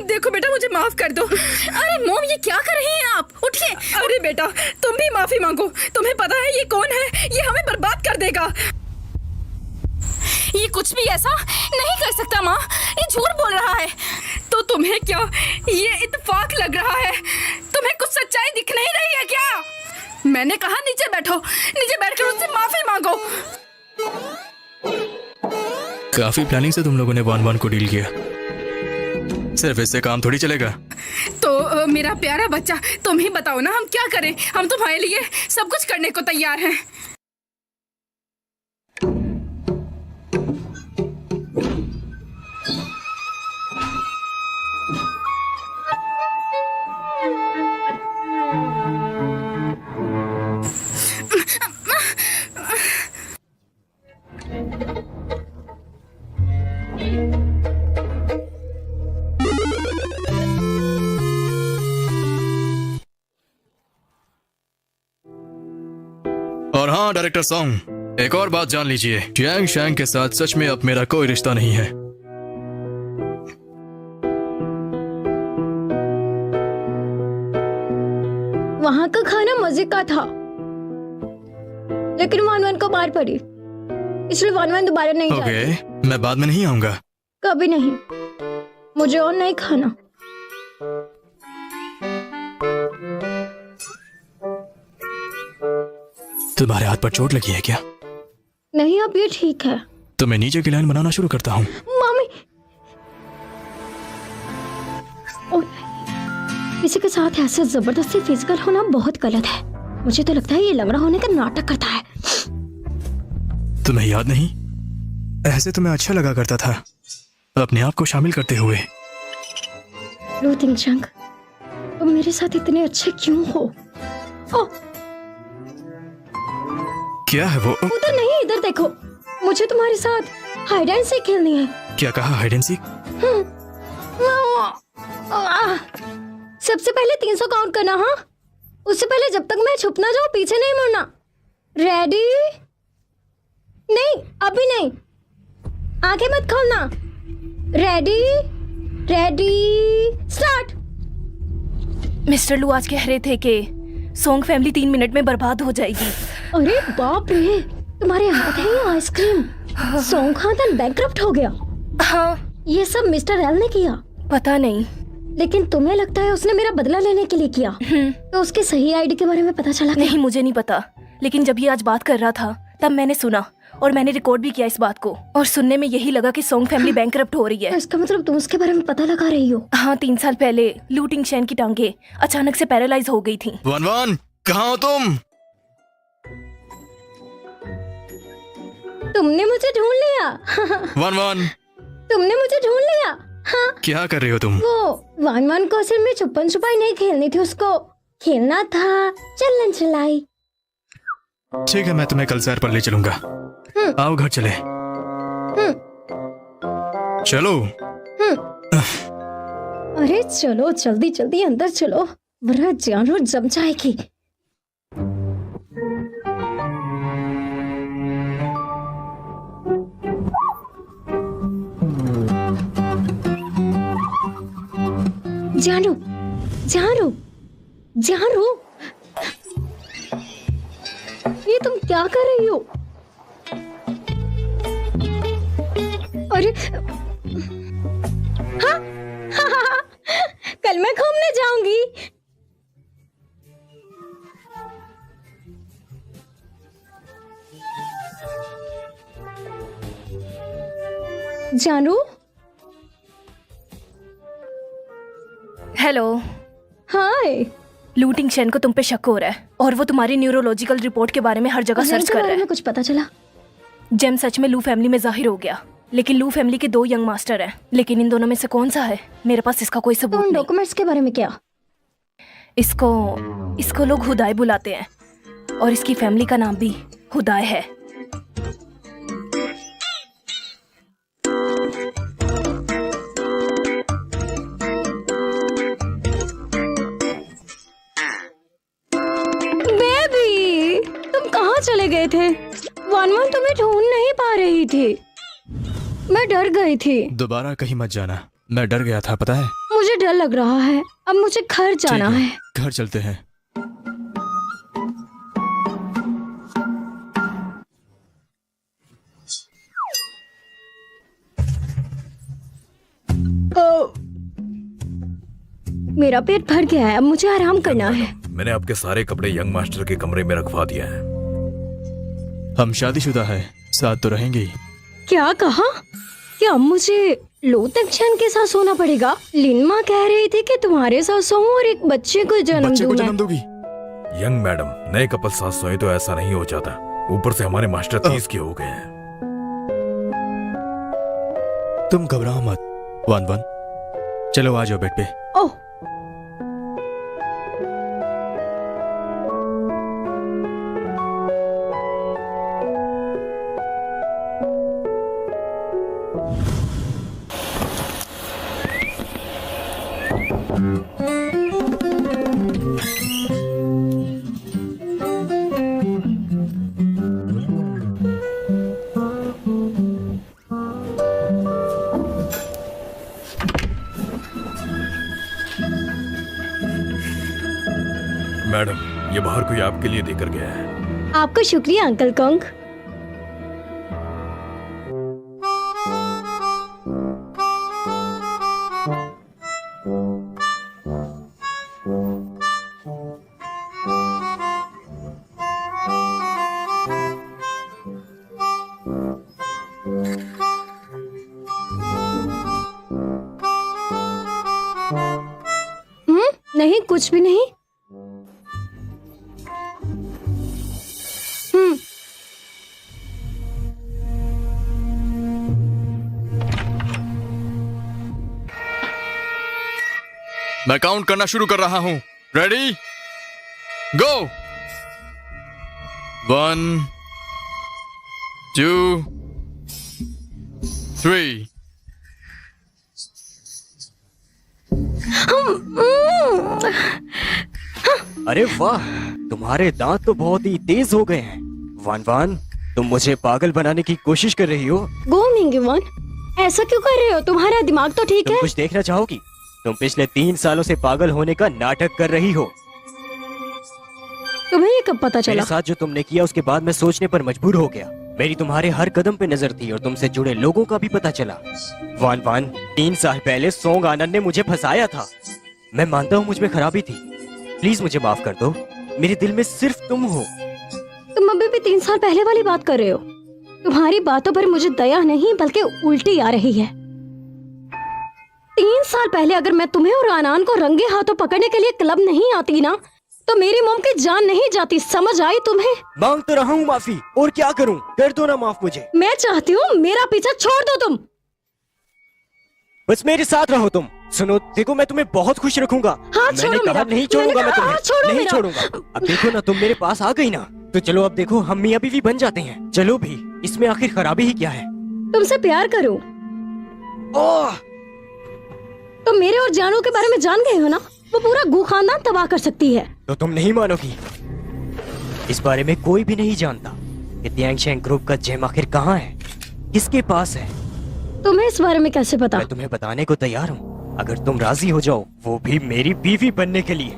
Speaker 5: देखो बेटा, मुझे माफ कर दो। अरे मॉम, ये क्या कर रही हैं आप? उठिए। अरे बेटा, तुम भी माफी मांगो। तुम्हें पता है ये कौन है? ये हमें बर्बाद कर देगा। ये कुछ भी ऐसा नहीं कर सकता माँ, ये झूठ बोल रहा है। तो तुम्हें क्या ये इत्तेफाक लग रहा है? तुम्हें कुछ सच्चाई दिख नहीं रही है क्या? मैंने कहा नीचे बैठो, नीचे बैठकर उससे माफी मांगो।
Speaker 4: काफी प्लानिंग से तुम लोगों ने वान वान को डील किया। सिर्फ इससे काम थोड़ी चलेगा।
Speaker 5: तो मेरा प्यारा बच्चा, तुम ही बताओ ना, हम क्या करें? हम तुम्हारे लिए सब कुछ करने को तैयार हैं।
Speaker 4: और हाँ डायरेक्टर सॉन्ग, एक और बात जान लीजिए, जियांग शैंग के साथ सच में अब मेरा कोई रिश्ता नहीं है।
Speaker 2: वहां का खाना मजे का था, लेकिन वान वान को मार पड़ी, इसलिए वान वान दोबारा नहीं जाएगी।
Speaker 4: ओके, मैं बाद में नहीं आऊंगा।
Speaker 2: कभी नहीं, मुझे और नहीं खाना।
Speaker 4: तुम्हारे हाथ पर चोट लगी है क्या?
Speaker 2: नहीं, अब ये ठीक है।
Speaker 4: तो मैं नीचे की लाइन बनाना शुरू करता हूँ।
Speaker 2: मामी, और किसी के साथ ऐसे जबरदस्ती फिजिकल होना बहुत गलत है। मुझे तो लगता है ये लंगड़ा होने का नाटक करता है।
Speaker 4: तुम्हें याद नहीं, ऐसे तुम्हें अच्छा लगा करता था अपने आप को शामिल करते हुए।
Speaker 2: लू तिंगशंग, तुम मेरे साथ इतने अच्छे क्यों हो? ओह,
Speaker 4: क्या है वो?
Speaker 2: उधर नहीं, इधर देखो। मुझे तुम्हारे साथ हाइड एंड सीक खेलनी है।
Speaker 4: क्या कहा? Hide and seek?
Speaker 2: सबसे पहले 300 काउंट करना। हाँ, उससे पहले जब तक मैं छुप ना जाऊं पीछे नहीं मुड़ना। रेडी? नहीं, अभी नहीं। आंखें मत खोलना। रेडी? Ready, start.
Speaker 1: मिस्टर लू आज कह रहे थे कि सोंग फैमिली 3 मिनट में बर्बाद हो जाएगी।
Speaker 2: अरे बाप रे, तुम्हारे हाथ है ये आइसक्रीम। सोंग खानदान बैंकरप्ट हो गया।
Speaker 1: हाँ,
Speaker 2: ये सब मिस्टर एल ने किया।
Speaker 1: पता नहीं,
Speaker 2: लेकिन तुम्हें लगता है उसने मेरा बदला लेने के लिए किया? तो उसके सही आईडी के बारे में पता चला क्या?
Speaker 1: नहीं, मुझे नहीं पता, लेकिन जब ये आज बात कर रहा था तब मैंने सुना और मैंने रिकॉर्ड भी किया इस बात को, और सुनने में यही लगा कि सोंग फैमिली बैंकरप्ट हो रही है।
Speaker 2: इसका मतलब तुम उसके बारे में पता लगा रही हो?
Speaker 1: हाँ, 3 साल पहले लू टिंगशैन की टांगे अचानक से पैरालाइज हो गई थी।
Speaker 4: वान वान, कहाँ हो तुम?
Speaker 2: तुमने मुझे ढूंढ लिया।
Speaker 4: वान वान,
Speaker 2: तुमने मुझे ढूंढ लिया। हाँ,
Speaker 4: क्या कर रही हो तुम?
Speaker 2: वो वान वान को असल में छुपन छुपाई नहीं खेलनी थी, उसको खेलना था चलन चलाई।
Speaker 4: ठीक है, मैं तुम्हें कल सैर पर ले चलूंगा। आओ घर चले। चलो।
Speaker 2: अरे चलो, जल्दी जल्दी अंदर चलो, वरना जानवर जम जाएगी। जानू, जानू, जानू, ये तुम क्या कर रही हो? अरे हाँ, हाँ, कल मैं घूमने जाऊंगी। जानू,
Speaker 1: हेलो।
Speaker 2: हाय।
Speaker 1: लू टिंगशैन को तुम पे शक हो रहा है और वो तुम्हारी न्यूरोलॉजिकल रिपोर्ट के बारे में हर जगह सर्च कर रहा है।
Speaker 2: कुछ पता चला?
Speaker 1: जेम सच में लू फैमिली में जाहिर हो गया, लेकिन लू फैमिली के 2 यंग मास्टर हैं, लेकिन इन दोनों में से कौन सा है? मेरे पास इसका कोई सबूत नहीं।
Speaker 2: डॉक्यूमेंट्स के बारे में क्या?
Speaker 1: इसको लोग हुदाई बुलाते हैं और इसकी फैमिली का नाम भी हुदाई है।
Speaker 2: बेबी, तुम कहाँ चले गए थे? वान वान तुम्हें ढूंढ नहीं पा रही रही थी, मैं डर गई थी।
Speaker 4: दोबारा कहीं मत जाना, मैं डर गया था, पता है।
Speaker 2: मुझे डर लग रहा है, अब मुझे घर जाना
Speaker 4: ठीक
Speaker 2: है।
Speaker 4: घर चलते हैं।
Speaker 2: मेरा पेट भर गया है, अब मुझे आराम करना है।
Speaker 7: मैंने आपके सारे कपड़े यंग मास्टर के कमरे में रखवा दिए हैं।
Speaker 4: हम शादीशुदा है, साथ तो रहेंगे ही।
Speaker 2: क्या कहा? क्या मुझे लो तंगशन के साथ सोना पड़ेगा? लिनमा कह रही थी कि तुम्हारे साथ सोऊं और एक बच्चे को जन्म
Speaker 4: बच्चे को
Speaker 2: दूं
Speaker 4: जन्म दोगी?
Speaker 7: यंग मैडम, नए कपल साथ सोए तो ऐसा नहीं हो जाता। ऊपर से हमारे मास्टर 30 के हो गए हैं।
Speaker 4: तुम घबराओ मत। वन वन, चलो आ जाओ बेड पे।
Speaker 2: ओह,
Speaker 7: मैडम, ये बाहर कोई आपके लिए देकर गया है।
Speaker 2: आपका शुक्रिया अंकल कोंग। नहीं, कुछ भी नहीं।
Speaker 4: मैं काउंट करना शुरू कर रहा हूं। रेडी, गो। 1 2 3।
Speaker 6: अरे वाह, तुम्हारे दांत तो बहुत ही तेज हो गए हैं। वन वन, तुम मुझे पागल बनाने की कोशिश कर रही हो।
Speaker 2: गो मिंगी वन, ऐसा क्यों कर रहे हो? तुम्हारा दिमाग तो ठीक
Speaker 6: तुम
Speaker 2: है।
Speaker 6: कुछ देखना चाहोगी? तुम पिछले 3 सालों से पागल होने का नाटक कर रही हो।
Speaker 2: तुम्हें ये कब पता चला?
Speaker 6: मेरे साथ जो तुमने किया उसके बाद मैं सोचने पर मजबूर हो गया। मेरी तुम्हारे हर कदम पे नजर थी और तुमसे जुड़े लोगों का भी पता चला। वन वन, 3 साल पहले सोंग आनंद ने मुझे फंसाया था। मैं मानता हूँ मुझ में खराबी थी, प्लीज मुझे माफ कर दो। मेरे दिल में सिर्फ तुम हो।
Speaker 2: तुम अभी भी 3 साल पहले वाली बात कर रहे हो। तुम्हारी बातों पर मुझे दया नहीं बल्कि उल्टी आ रही है। 3 साल पहले अगर मैं तुम्हें और आनान को रंगे हाथों पकड़ने के लिए क्लब नहीं आती ना, तो मेरी मोम की जान नहीं जाती। समझ आई तुम्हें?
Speaker 6: मांग तो रहा हूँ माफी, और क्या करूँ? कर दो ना माफ मुझे।
Speaker 2: मैं चाहती हूँ मेरा पीछा छोड़ दो तुम।
Speaker 6: बस मेरे साथ रहो तुम। सुनो, देखो मैं तुम्हें बहुत खुश रखूंगा।
Speaker 2: हाथ
Speaker 6: मैंने
Speaker 2: छोड़ो
Speaker 6: कहा
Speaker 2: मेरा।
Speaker 6: नहीं छोड़ूंगा
Speaker 2: मैंने
Speaker 6: मैं
Speaker 2: कहा
Speaker 6: तुम्हें,
Speaker 2: हाथ छोड़ो
Speaker 6: नहीं
Speaker 2: मेरा।
Speaker 6: छोड़ूंगा। अब देखो ना, तुम मेरे पास आ गई ना, तो चलो अब देखो हम मियां बीवी बन जाते हैं। चलो भी, इसमें आखिर खराबी ही क्या है?
Speaker 2: तुमसे प्यार करूं।
Speaker 6: ओह,
Speaker 2: तुम मेरे और जानू के बारे में जान गए हो ना, वो पूरा गू खानदान तबाह कर सकती है।
Speaker 6: तो तुम नहीं मानोगी। इस बारे में कोई भी नहीं जानता कि त्यांगशेंग ग्रुप का जेम आखिर कहाँ है, किसके पास है।
Speaker 2: तुम्हें इस बारे में कैसे पता?
Speaker 6: मैं तुम्हें बताने को तैयार हूँ, अगर तुम राजी हो जाओ, वो भी मेरी बीवी बनने के लिए।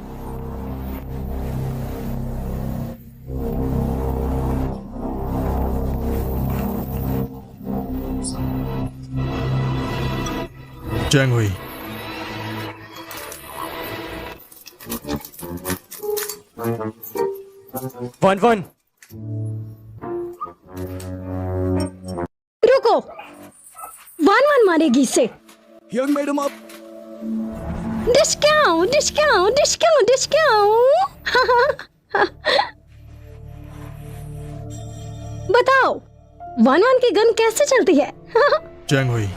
Speaker 4: चैंग हुई,
Speaker 6: वन वन,
Speaker 2: रुको, वन वन मारेगी इसे।
Speaker 4: यंग मैडम आप।
Speaker 2: Discount discount discount discount. बताओ, वन वन की गन कैसे चलती है?
Speaker 4: चैंग हुई।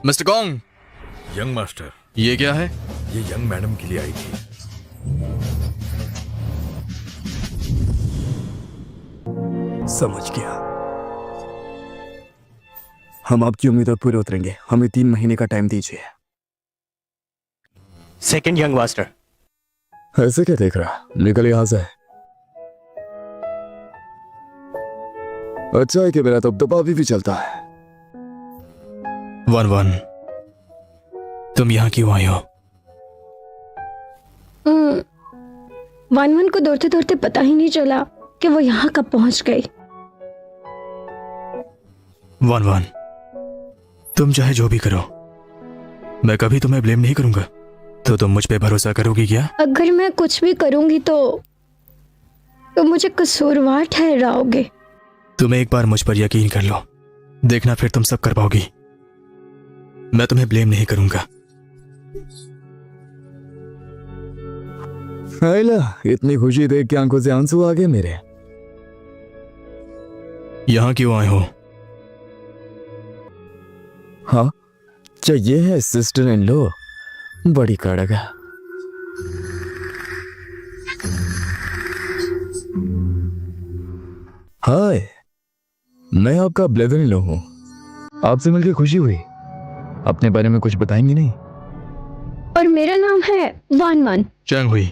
Speaker 4: Mister Kong.
Speaker 7: यंग मास्टर,
Speaker 4: ये क्या है?
Speaker 7: ये यंग मैडम के लिए आई थी।
Speaker 3: समझ गया। हम आपकी उम्मीदों पूरे उतरेंगे। हमें 3 महीने का टाइम दीजिए।
Speaker 6: Second young master.
Speaker 3: ऐसे क्या देख रहा? निकल यहाँ से।
Speaker 8: अच्छा है कि मेरा दबदबा अभी भी चलता है।
Speaker 4: 1-1 तुम यहाँ क्यों आई हो?
Speaker 2: 1-1 को दौड़ते दौड़ते पता ही नहीं चला कि वो यहाँ कब पहुंच गई।
Speaker 4: 1-1 तुम चाहे जो भी करो, मैं कभी तुम्हें ब्लेम नहीं करूंगा। तो तुम मुझ पे भरोसा करोगी क्या?
Speaker 2: अगर मैं कुछ भी करूंगी तो मुझे कसूरवार ठहराओगे।
Speaker 4: तुम एक बार मुझ पर यकीन कर लो, देखना फिर तुम सब कर पाओगी। मैं तुम्हें ब्लेम नहीं करूंगा।
Speaker 8: आइला, इतनी खुशी देख के आंखों से आंसू आ गए मेरे।
Speaker 4: यहाँ क्यों आए हो?
Speaker 8: हाँ, क्या ये है सिस्टर इन लो? बड़ी कड़क है। हाय, मैं आपका ब्रदर इन लो हूं। आपसे मिलकर खुशी हुई। अपने बारे में कुछ बताएंगी नहीं?
Speaker 2: और मेरा नाम है 1-1।
Speaker 4: चैंग हुई,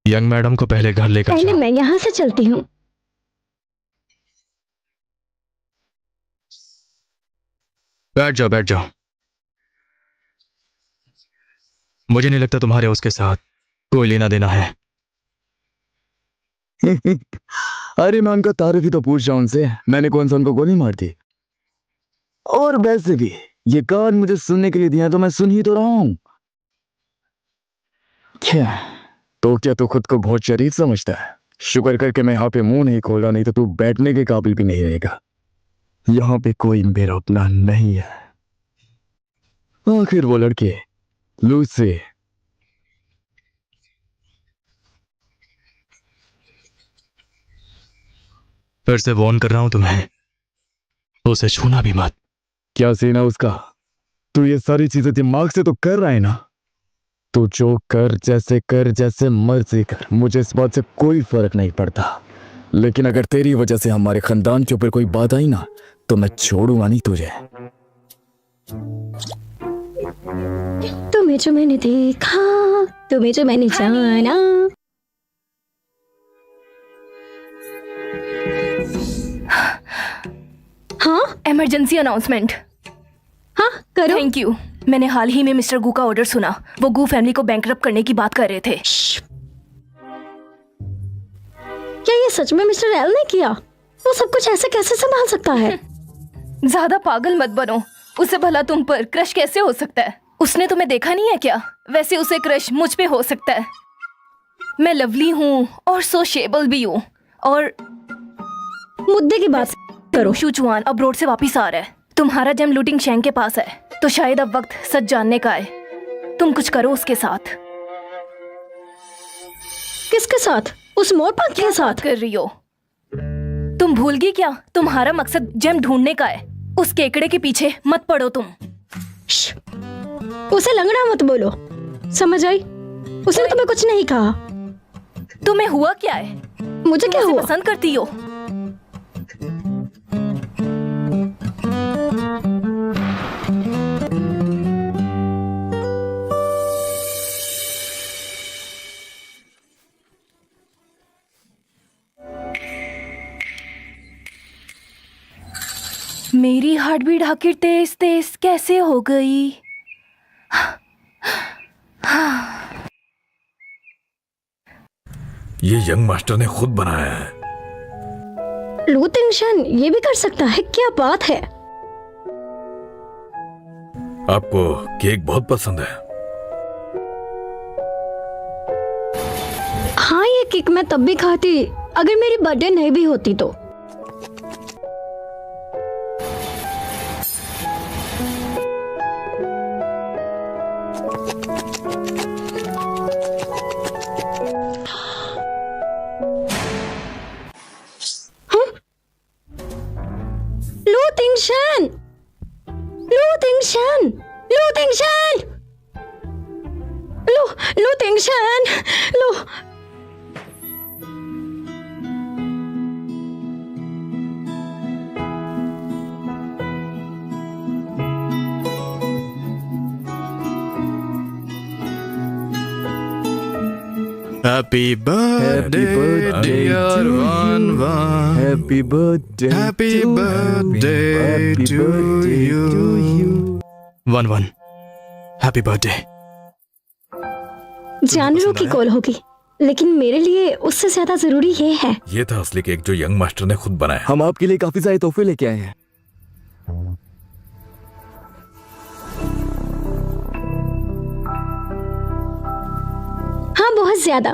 Speaker 4: यंग मैडम को पहले घर लेकर
Speaker 2: पहले
Speaker 4: जाओ।
Speaker 2: मैं यहाँ से चलती हूँ।
Speaker 4: बैठ जाओ, बैठ जाओ। मुझे नहीं लगता तुम्हारे उसके साथ कोई लेना देना है।
Speaker 8: अरे मैं उनका तारीफ ही तो पूछ रहा हूं उनसे। मैंने कौन सा उनको गोली मार दी? और वैसे भी ये कान मुझे सुनने के लिए दिया तो मैं सुन ही तो रहा हूं। क्या तू खुद को बहुत शरीफ समझता है? शुक्र करके मैं यहाँ पे मुंह नहीं खोल रहा, नहीं तो तू बैठने के काबिल भी नहीं रहेगा। यहाँ पे कोई मेरा अपना नहीं है। आखिर वो लड़के लूसी,
Speaker 4: फिर से वार्न कर रहा हूं तुम्हें, उसे छूना भी मत।
Speaker 8: क्या सीन है उसका? तू ये सारी चीजें दिमाग से तो कर रहा है ना? तू जो कर, जैसे मर्जी कर, मुझे इस बात से कोई फर्क नहीं पड़ता। लेकिन अगर तेरी वजह से हमारे खानदान के ऊपर कोई बात आई ना, तो मैं छोड़ूंगा नहीं तुझे।
Speaker 2: तुम्हें जो मैंने देखा, तुम्हें जो मैंने जाना। हाँ
Speaker 1: इमरजेंसी अनाउंसमेंट।
Speaker 2: हाँ करो।
Speaker 1: Thank you. मैंने हाल ही में मिस्टर गू का ऑर्डर सुना। वो गू फैमिली को बैंकरप्ट करने की बात कर रहे थे।
Speaker 2: क्या ये सच में मिस्टर एल ने किया? वो सब कुछ ऐसे कैसे संभाल सकता है?
Speaker 1: ज्यादा पागल मत बनो। उसे भला तुम पर क्रश कैसे हो सकता है? उसने तुम्हें देखा नहीं है क्या? वैसे उसे क्रश मुझ पे हो सकता है। मैं लवली हूँ और सोशेबल भी हूँ। और
Speaker 2: मुद्दे की बात करो।
Speaker 1: शू चुआन अब्रोड से वापिस आ रहा है। तुम्हारा जम लूटिंग शैंग के पास है, तो शायद अब वक्त सच जानने का है। तुम कुछ करो उसके साथ।
Speaker 2: किसके साथ? उस मोरपंख के साथ
Speaker 1: कर रही हो? तुम भूल गई क्या? तुम्हारा मकसद जेम ढूंढने का है। उस केकड़े के पीछे मत पड़ो तुम।
Speaker 2: उसे लंगड़ा मत बोलो, समझ आई? उसने तुम्हें कुछ नहीं कहा।
Speaker 1: तुम्हें हुआ क्या है?
Speaker 2: मुझे क्या
Speaker 1: उसे
Speaker 2: हुआ?
Speaker 1: पसंद करती हो? मेरी हार्ट बीट आखिर तेज तेज कैसे हो गई?
Speaker 7: ये यंग मास्टर ने खुद बनाया है।
Speaker 2: लू तिंगशन ये भी कर सकता है? क्या बात है।
Speaker 7: आपको केक बहुत पसंद है।
Speaker 2: हाँ, ये केक मैं तब भी खाती अगर मेरी बर्थडे नहीं भी होती तो। लू Tingshan, Lu Tingshan, Lu Tingshan, Lu Tingshan, Lu.
Speaker 4: Happy birthday dear Wan Wan,
Speaker 8: happy birthday
Speaker 4: happy birthday to you Wan Wan, happy birthday.
Speaker 2: जानवरों की कॉल होगी, लेकिन मेरे लिए उससे ज्यादा जरूरी ये है।
Speaker 7: ये था असली केक जो यंग मास्टर ने खुद बनाया।
Speaker 8: हम आपके लिए काफी सारे तोहफे लेके आए हैं।
Speaker 2: हाँ, बहुत ज्यादा।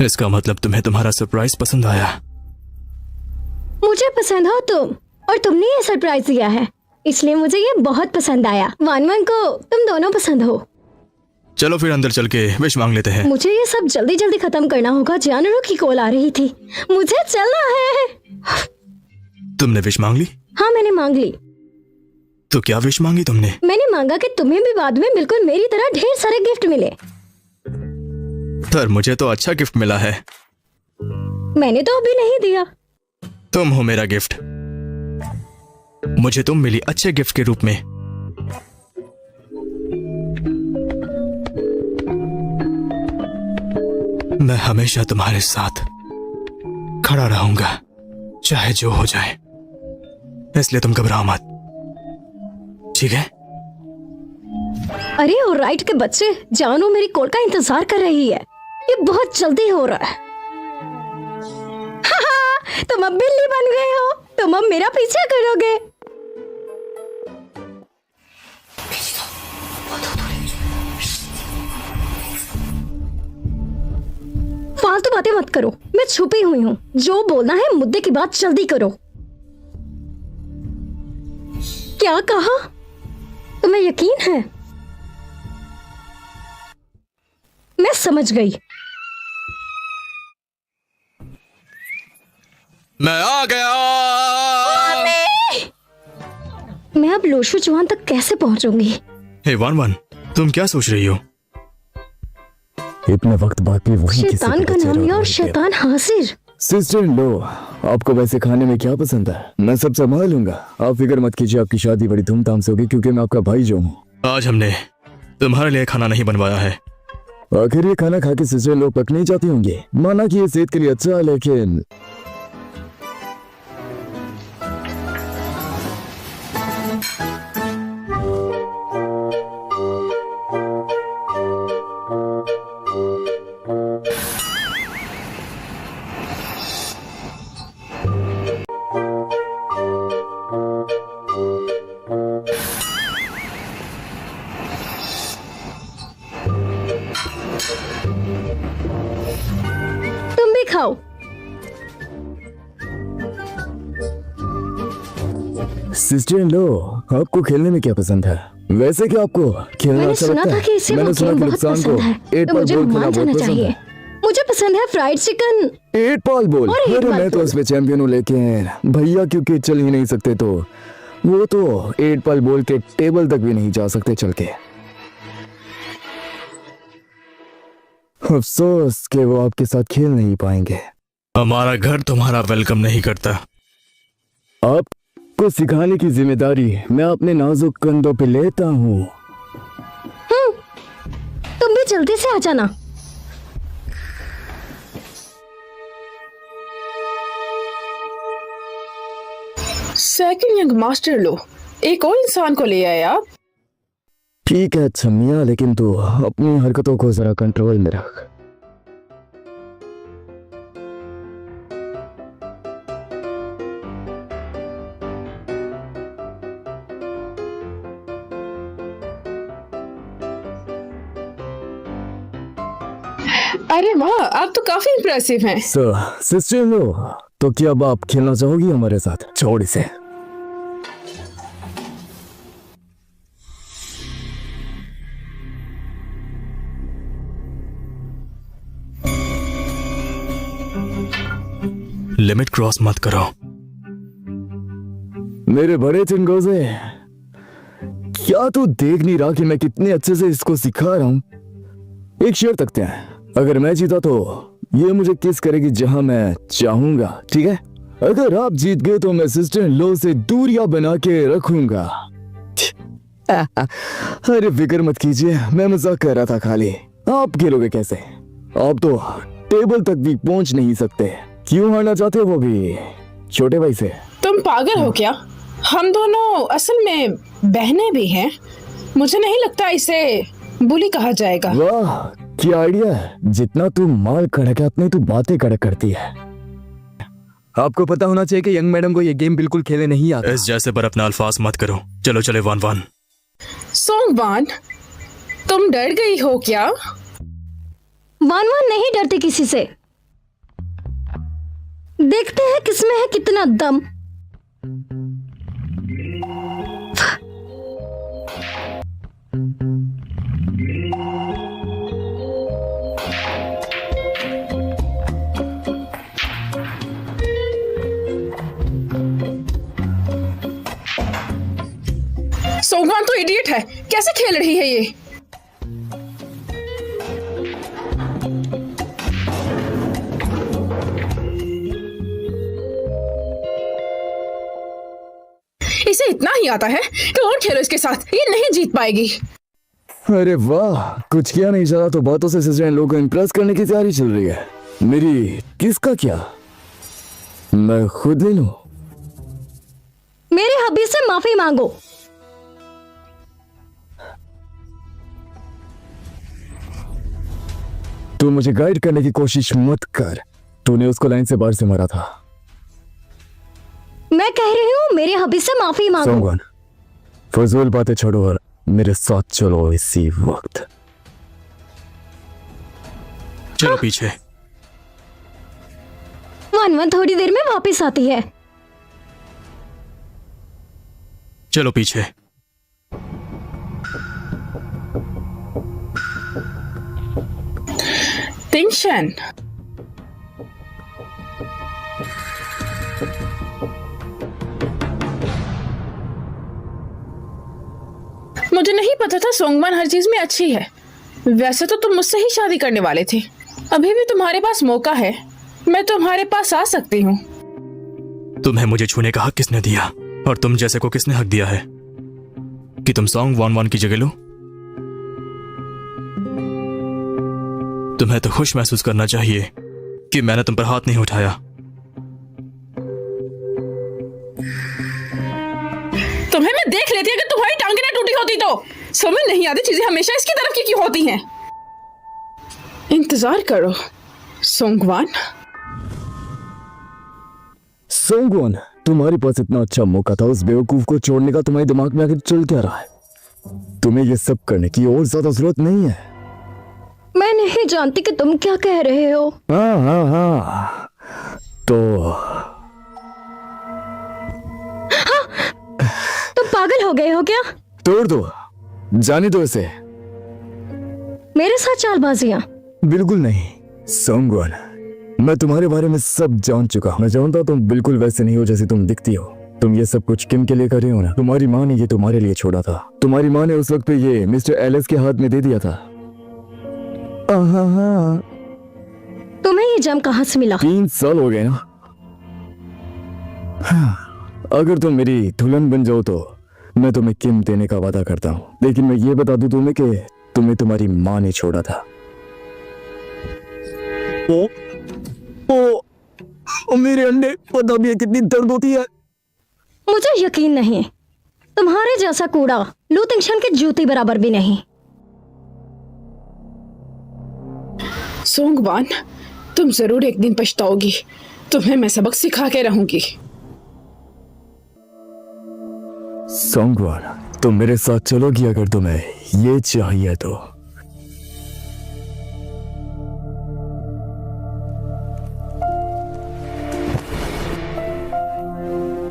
Speaker 4: इसका मतलब तुम्हें तुम्हारा सरप्राइज पसंद आया।
Speaker 2: मुझे पसंद हो तुम, और तुमने ये सरप्राइज दिया है, इसलिए मुझे ये बहुत पसंद आया। वानवन को तुम दोनों पसंद हो।
Speaker 4: चलो फिर अंदर चल के विश मांग लेते हैं।
Speaker 2: मुझे ये सब जल्दी जल्दी खत्म करना होगा। जानवरों की कॉल आ रही थी, मुझे चलना है।
Speaker 4: तुमने विश मांग ली?
Speaker 2: हाँ, मैंने मांग ली।
Speaker 4: तो क्या विश मांगी तुमने?
Speaker 2: मैंने मांगा कि तुम्हें भी बाद में बिल्कुल मेरी तरह ढेर सारे गिफ्ट मिले।
Speaker 4: पर मुझे तो अच्छा गिफ्ट मिला है।
Speaker 2: मैंने तो अभी नहीं दिया।
Speaker 4: तुम हो मेरा गिफ्ट। मुझे तुम मिली अच्छे गिफ्ट के रूप में। मैं हमेशा तुम्हारे साथ खड़ा रहूंगा, चाहे जो हो जाए। इसलिए तुम घबराओ मत, ठीक है?
Speaker 2: अरे और राइट के बच्चे, जानू मेरी कॉल का इंतजार कर रही है। ये बहुत जल्दी हो रहा है। तुम अब बिल्ली बन गए हो, तुम अब मेरा पीछा करोगे। फालतू बातें मत करो, मैं छुपी हुई हूँ। जो बोलना है मुद्दे की बात जल्दी करो। क्या कहा? तुम्हें यकीन है? मैं समझ गई।
Speaker 4: मैं आ गया।
Speaker 2: मैं अब लोशु चौहान तक कैसे पहुंचूंगी?
Speaker 4: हे वन वन, तुम क्या सोच रही हो?
Speaker 8: इतना वक्त बाद भी वही किसी
Speaker 2: शैतान का नाम और शैतान हाजिर।
Speaker 8: सिस्टर लो, आपको वैसे खाने में क्या पसंद है? मैं सब संभाल लूंगा, आप फिक्र मत कीजिए। आपकी शादी बड़ी धूमधाम से होगी क्योंकि मैं आपका भाई जो हूँ।
Speaker 4: आज हमने तुम्हारे लिए खाना नहीं बनवाया है।
Speaker 8: आखिर ये खाना खा के सिस्टर लोग पक नहीं जाती होंगी। माना कि ये सेहत के लिए अच्छा है, लेकिन
Speaker 2: तुम भी खाओ।
Speaker 8: सिस्टर लो, आपको खेलने में क्या पसंद है? वैसे क्या आपको खेलना
Speaker 2: मैंने
Speaker 8: अच्छा
Speaker 2: सुना
Speaker 8: लगता
Speaker 2: था
Speaker 8: है?
Speaker 2: कि इसे वो
Speaker 8: मैंने सुना
Speaker 2: गेम
Speaker 8: कि
Speaker 2: बहुत
Speaker 8: नुकसान
Speaker 2: पसंद है,
Speaker 8: को एट
Speaker 2: तो
Speaker 8: बॉल
Speaker 2: मुझे
Speaker 8: बोल खेलना
Speaker 2: मान
Speaker 8: बहुत
Speaker 2: जाना
Speaker 8: पसंद
Speaker 2: चाहिए।
Speaker 8: है।
Speaker 2: मुझे पसंद है फ्राइड चिकन।
Speaker 8: 8 बॉल बोल।
Speaker 2: और एक
Speaker 8: अरे
Speaker 2: बार
Speaker 8: मैं तो
Speaker 2: बोल।
Speaker 8: उसमें चैंपियन हूँ, लेकिन भैया क्योंकि चल ही नहीं सकते तो वो तो 8 बॉल बोल के टेबल तक भी नहीं जा सकते चल के। अफसोस कि वो आपके साथ खेल नहीं पाएंगे।
Speaker 4: हमारा घर तुम्हारा वेलकम नहीं करता।
Speaker 8: आपको सिखाने की जिम्मेदारी मैं अपने नाजुक कंधों पे लेता हूँ।
Speaker 2: तुम भी जल्दी से आ जाना।
Speaker 9: सेकंड यंग मास्टर लो, एक और इंसान को ले आए आप।
Speaker 8: ठीक है अच्छा मियाँ, लेकिन तू अपनी हरकतों को जरा कंट्रोल में रख।
Speaker 9: अरे वाह, आप तो काफी इम्प्रेसिव हैं।
Speaker 8: सिस्टर लो, तो क्या अब आप खेलना चाहोगी हमारे साथ? छोड़ इसे।
Speaker 4: लिमिट क्रॉस मत करो।
Speaker 8: मेरे बड़े चिंगोज़े, क्या तू देख नहीं रहा कि मैं कितने अच्छे से इसको सिखा रहा हूं? एक शेर तकते हैं, अगर मैं जीता तो ये मुझे किस करेगी जहां मैं चाहूंगा, ठीक है? अगर आप जीत गए तो मैं सिस्टर लो से दूरियां बना के रखूंगा। अरे फिक्र मत कीजिए, मैं मजाक कर रहा था खाली। आप खेलोगे कैसे? आप तो टेबल तक भी पहुंच नहीं सकते। क्यों हारना चाहते हो, वो भी छोटे भाई से?
Speaker 9: तुम पागल हो क्या? हम दोनों असल में बहनें भी हैं। मुझे नहीं लगता इसे बुली कहा जाएगा।
Speaker 8: वाह, क्या आइडिया है। जितना तू माल कड़क है उतनी तू बातें कड़क करती है। आपको पता होना चाहिए कि यंग मैडम को ये गेम बिल्कुल खेले नहीं आता।
Speaker 4: इस जैसे पर अपना अल्फाज मत करो। चलो चले वान वान।
Speaker 9: सोंगवान, तुम डर गई हो क्या?
Speaker 2: वान वान नहीं डरते किसी से। देखते हैं किसमें है कितना दम।
Speaker 9: सोंगवान तो इडियट है, कैसे खेल रही है ये? इसे इतना ही आता है कि और खेलो इसके साथ, ये नहीं जीत पाएगी।
Speaker 8: अरे वाह, कुछ किया नहीं चला तो बातों से सिस्टर इन लोगों को इम्प्रेस करने की तैयारी चल रही है। मेरी किसका क्या, मैं खुद ले लूं।
Speaker 2: मेरे हबी से माफी मांगो।
Speaker 8: तू मुझे गाइड करने की कोशिश मत कर। तूने उसको लाइन से बाहर से मारा था।
Speaker 2: मैं कह रही हूँ मेरे हबी से माफी मांगो।
Speaker 8: सोंगवान, फजूल बातें छोड़ो और मेरे साथ चलो इसी वक्त।
Speaker 4: चलो पीछे।
Speaker 2: वान वान थोड़ी देर में वापस आती है।
Speaker 4: चलो पीछे।
Speaker 9: तिंगशन, मुझे नहीं पता था सोंगवान हर चीज में अच्छी है। वैसे तो तुम मुझसे ही शादी करने वाले थे। अभी भी तुम्हारे पास मौका है, मैं तुम्हारे पास आ सकती हूँ।
Speaker 4: तुम्हें मुझे छूने का हक किसने दिया? और तुम जैसे को किसने हक दिया है कि तुम सॉन्ग वान वान की जगह लो? तुम्हें तो खुश महसूस करना चाहिए कि मैंने तुम पर हाथ नहीं उठाया।
Speaker 9: तुम्हें मैं देख लेती अगर तुम्हारी टांगे ना टूटी होती तो। समझ नहीं आती चीजें हमेशा इसकी तरफ की क्यों होती हैं। इंतजार करो सोंगवान।
Speaker 8: सोंगवान, तुम्हारे पास इतना अच्छा मौका था, उस बेवकूफ को छोड़ने का तुम्हारे दिमाग में आखिर चल क्या रहा है? तुम्हें ये सब करने की और ज्यादा जरूरत नहीं है।
Speaker 2: मैं नहीं जानती कि तुम क्या कह रहे हो।
Speaker 8: हाँ, तो
Speaker 2: तुम पागल हो गए हो क्या?
Speaker 8: तोड़ दो, जाने दो इसे।
Speaker 2: मेरे साथ चालबाजियां?
Speaker 8: बिल्कुल नहीं सोंगवान, मैं तुम्हारे बारे में सब जान चुका हूं। मैं जानता हूं तुम बिल्कुल वैसे नहीं हो जैसे तुम दिखती हो। तुम ये सब कुछ किम के लिए कर रहे हो ना? तुम्हारी माँ ने ये तुम्हारे लिए छोड़ा था। तुम्हारी माँ ने उस वक्त पे ये मिस्टर एलिस के हाथ में दे दिया था। हाँ,
Speaker 2: तुम्हें ये जम कहां से मिला?
Speaker 8: 3 साल हो गए ना। अगर तुम मेरी दुल्हन बन जाओ तो मैं तुम्हें किम देने का वादा करता हूँ। लेकिन मैं ये बता दूं तुम्हें कि तुम्हें तुम्हारी माँ ने छोड़ा था। ओ मेरे अंडे, पता भी है कितनी दर्द होती है।
Speaker 2: मुझे यकीन नहीं, तुम्हारे जैसा कूड़ा लू तिंगशन की जूती बराबर भी नहीं।
Speaker 9: सोंगवान, तुम जरूर एक दिन पछताओगी। तुम्हें मैं सबक सिखा के रहूंगी।
Speaker 8: सोंगवान, तुम मेरे साथ चलोगी अगर तुम्हें ये चाहिए तो।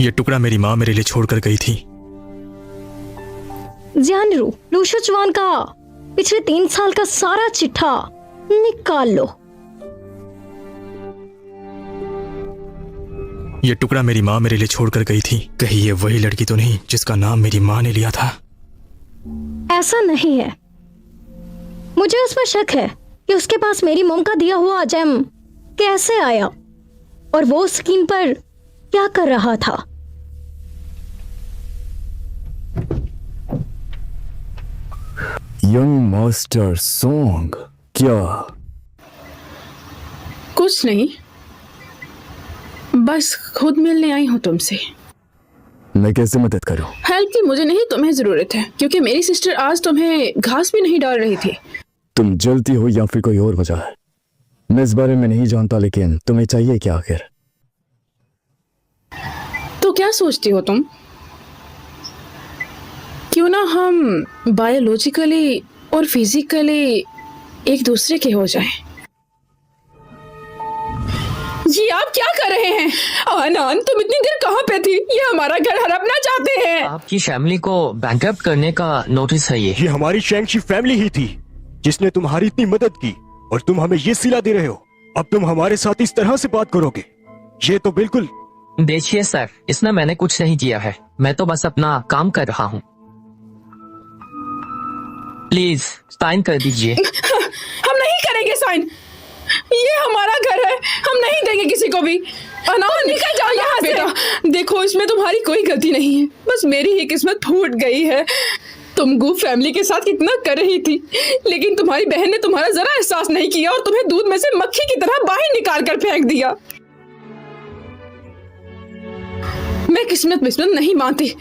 Speaker 4: ये टुकड़ा मेरी माँ मेरे लिए छोड़कर गई थी।
Speaker 2: जानरू, लूशुचवान का पिछले 3 साल का सारा चिट्ठा निकाल लो।
Speaker 4: ये टुकड़ा मेरी माँ मेरे लिए छोड़कर गई थी। कहीं ये वही लड़की तो नहीं जिसका नाम मेरी माँ ने लिया था?
Speaker 2: ऐसा नहीं है। मुझे उस पर शक है कि उसके पास मेरी मोम का दिया हुआ जेम कैसे आया और वो स्क्रीन पर क्या कर रहा था।
Speaker 8: यंग मास्टर सोंग, क्या?
Speaker 9: कुछ नहीं, बस खुद मिलने आई हूँ तुमसे।
Speaker 8: मैं कैसे मदद करूं?
Speaker 9: हेल्प की मुझे नहीं, तुम्हें जरूरत है, क्योंकि मेरी सिस्टर आज तुम्हें घास भी नहीं डाल रही थी।
Speaker 8: तुम जलती हो या फिर कोई और वजह है? मैं इस बारे में नहीं जानता, लेकिन तुम्हें चाहिए क्या आखिर?
Speaker 9: तो क्या सोचती हो तुम? क्यों ना हम बायोलॉजिकली और फिजिकली एक दूसरे के हो जाएं? ये आप क्या कर रहे हैं? आनंद, तुम इतनी देर कहाँ पे थी? ये हमारा घर हड़पना चाहते हैं।
Speaker 10: आपकी फैमिली को बैंकरप्ट करने का नोटिस है ये।
Speaker 6: हमारी शैंगशी फैमिली ही थी जिसने तुम्हारी इतनी मदद की, और तुम हमें ये सिला दे रहे हो। अब तुम हमारे साथ इस तरह से बात करोगे? ये तो बिल्कुल।
Speaker 10: देखिए सर, इसमें मैंने कुछ नहीं किया है, मैं तो बस अपना काम कर रहा हूँ। प्लीज साइन कर दीजिए।
Speaker 9: हम नहीं करेंगे साइन, ये हमारा घर है, हम नहीं देंगे किसी को भी। अनाथ, निकल जाओ यहाँ से। बेटा देखो, इसमें तुम्हारी कोई गलती नहीं है, बस मेरी ही किस्मत फूट गई है। तुम गूफ फैमिली के साथ कितना कर रही थी, लेकिन तुम्हारी बहन ने तुम्हारा जरा एहसास नहीं किया और तुम्हें दूध में से मक्खी की तरह बाहर निकाल कर फेंक दिया। मैं किस्मत नहीं मानती।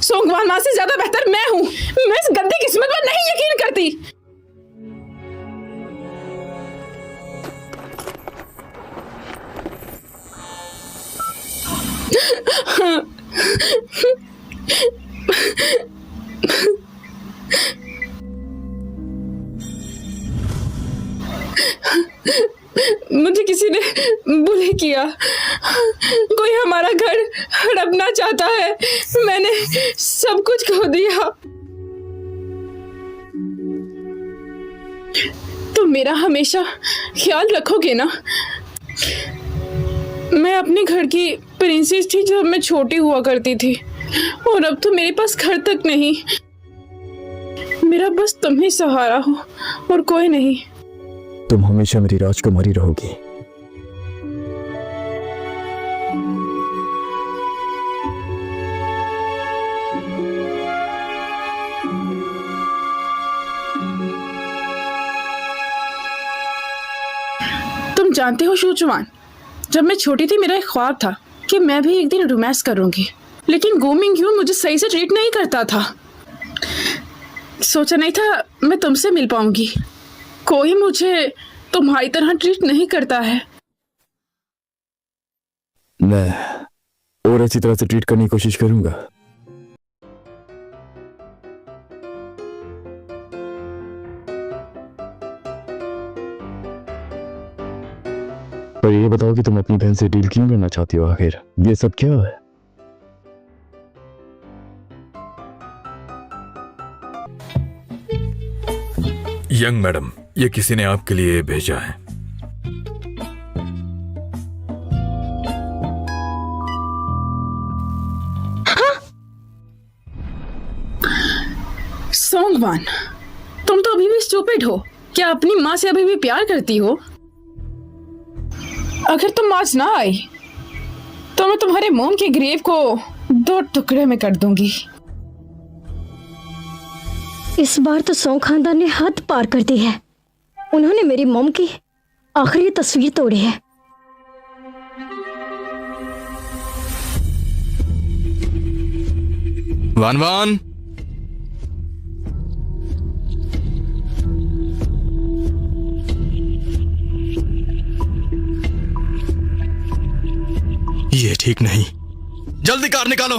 Speaker 9: सोंगवान माँ से ज्यादा बेहतर मैं हूँ। मैं इस गंदी किस्मत पर नहीं यकीन करती। मुझे किसी ने बुली किया, कोई हमारा घर हड़पना चाहता है। मैंने सब कुछ खो दिया। तुम मेरा हमेशा ख्याल रखोगे ना? मैं अपने घर की प्रिंसेस थी जब मैं छोटी हुआ करती थी, और अब तो मेरे पास घर तक नहीं। मेरा बस तुम ही सहारा हो और कोई नहीं।
Speaker 8: तुम हमेशा मेरी राजकुमारी रहोगी।
Speaker 9: तुम जानते हो शूचवान, जब मैं छोटी थी मेरा एक ख्वाब था कि मैं भी एक दिन रोमांस करूंगी, लेकिन गोमिंग ह्यून मुझे सही से ट्रीट नहीं करता था। सोचा नहीं था मैं तुमसे मिल पाऊंगी। कोई मुझे तुम्हारी तरह ट्रीट नहीं करता है।
Speaker 8: मैं और अच्छी तरह से ट्रीट करने की कोशिश करूंगा। पर ये बताओ कि तुम अपनी बहन से डील क्यों करना चाहती हो? आखिर ये सब क्या है?
Speaker 7: यंग मैडम, ये किसी ने आपके लिए भेजा है।
Speaker 9: सोंगवान, तुम तो अभी भी स्टूपिड हो। क्या अपनी माँ से अभी भी प्यार करती हो? अगर तुम आज ना आई तो मैं तुम्हारे मोम के ग्रेव को 2 टुकड़े में कर दूंगी।
Speaker 2: इस बार तो सोंग खानदान ने हद पार कर दी है। उन्होंने मेरी मॉम की आखिरी तस्वीर तोड़ी है।
Speaker 4: वान वान, ये ठीक नहीं, जल्दी कार निकालो।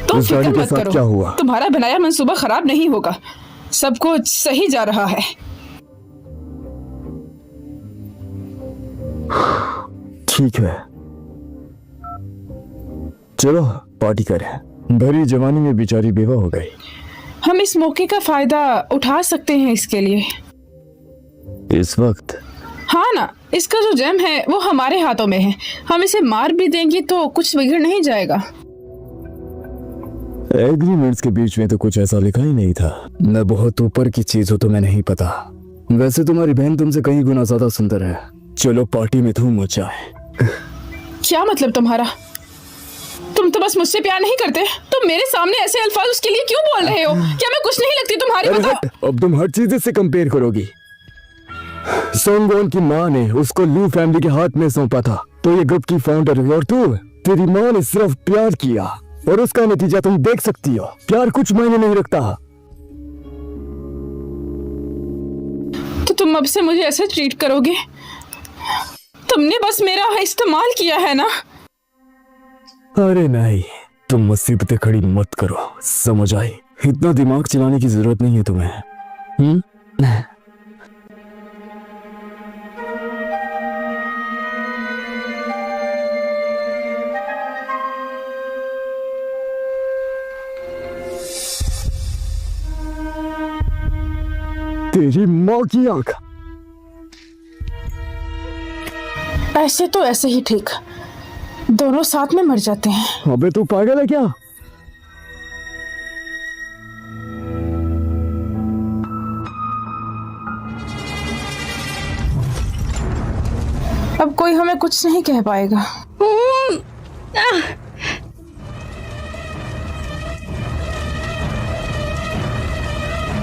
Speaker 9: तुम
Speaker 8: इस गाड़ी
Speaker 9: फिक्र
Speaker 8: के
Speaker 9: मत
Speaker 8: साथ
Speaker 9: करो,
Speaker 8: क्या हुआ?
Speaker 9: तुम्हारा बनाया मंसूबा खराब नहीं होगा। सब कुछ सही जा रहा है।
Speaker 8: ठीक है, चलो पार्टी करें। भरी जवानी में बेचारी बेवा हो गई।
Speaker 9: हम इस मौके का फायदा उठा सकते हैं इसके लिए।
Speaker 8: इस वक्त?
Speaker 9: हाँ ना, इसका जो जैम है वो हमारे हाथों में है। हम इसे मार भी देंगे तो कुछ बिगड़ नहीं जाएगा।
Speaker 8: एग्रीमेंट्स के बीच में तो कुछ ऐसा लिखा ही नहीं था। मैं बहुत ऊपर की चीज हो तो मैं नहीं पता। वैसे तुम्हारी बहन तुमसे कई गुना ज्यादा सुंदर है। चलो पार्टी में धूम मचाए।
Speaker 9: क्या मतलब तुम्हारा? तुम तो बस मुझसे प्यार नहीं करते, तुम मेरे सामने ऐसे अल्फाज उसके लिए क्यों बोल रहे हो? क्या मैं कुछ नहीं लगती तुम्हारी?
Speaker 8: अरे
Speaker 9: बताओ।
Speaker 8: हट, अब तुम हर चीज से कंपेयर करोगी। सोंगवॉन की माँ ने उसको लू फैमिली के हाथ में सौंपा था, तो ये ग्रुप की फाउंडर हुई, और तेरी माँ ने सिर्फ प्यार किया और उसका नतीजा तुम देख सकती हो। प्यार कुछ मायने नहीं रखता।
Speaker 9: तो तुम अब से मुझे ऐसे ट्रीट करोगे? तुमने बस मेरा इस्तेमाल किया है ना?
Speaker 8: अरे नहीं, तुम मुसीबतें खड़ी मत करो, समझ आई? इतना दिमाग चलाने की जरूरत नहीं है तुम्हें। तेरी माँ की आंख।
Speaker 9: ऐसे तो ऐसे ही ठीक, दोनों साथ में मर जाते हैं।
Speaker 8: अबे तू पागल है क्या?
Speaker 9: अब कोई हमें कुछ नहीं कह पाएगा।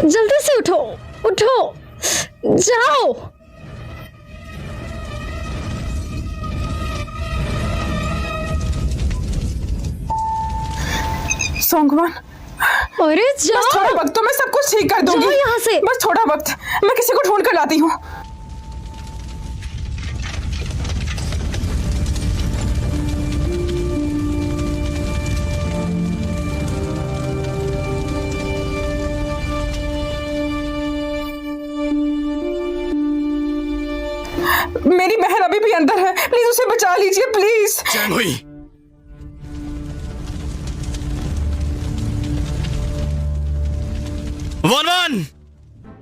Speaker 2: जल्दी से उठो, उठो, जाओ।
Speaker 9: सोंगवान,
Speaker 2: अरे
Speaker 9: बस
Speaker 2: जाओ।
Speaker 9: थोड़ा वक्त, तो मैं सब कुछ ठीक कर दूंगी।
Speaker 2: जाओ यहाँ से।
Speaker 9: बस थोड़ा वक्त, मैं किसी को ढूंढ कर लाती हूँ। मेरी बहन अभी भी अंदर है, प्लीज उसे बचा लीजिए, प्लीज।
Speaker 4: चैन हुई। One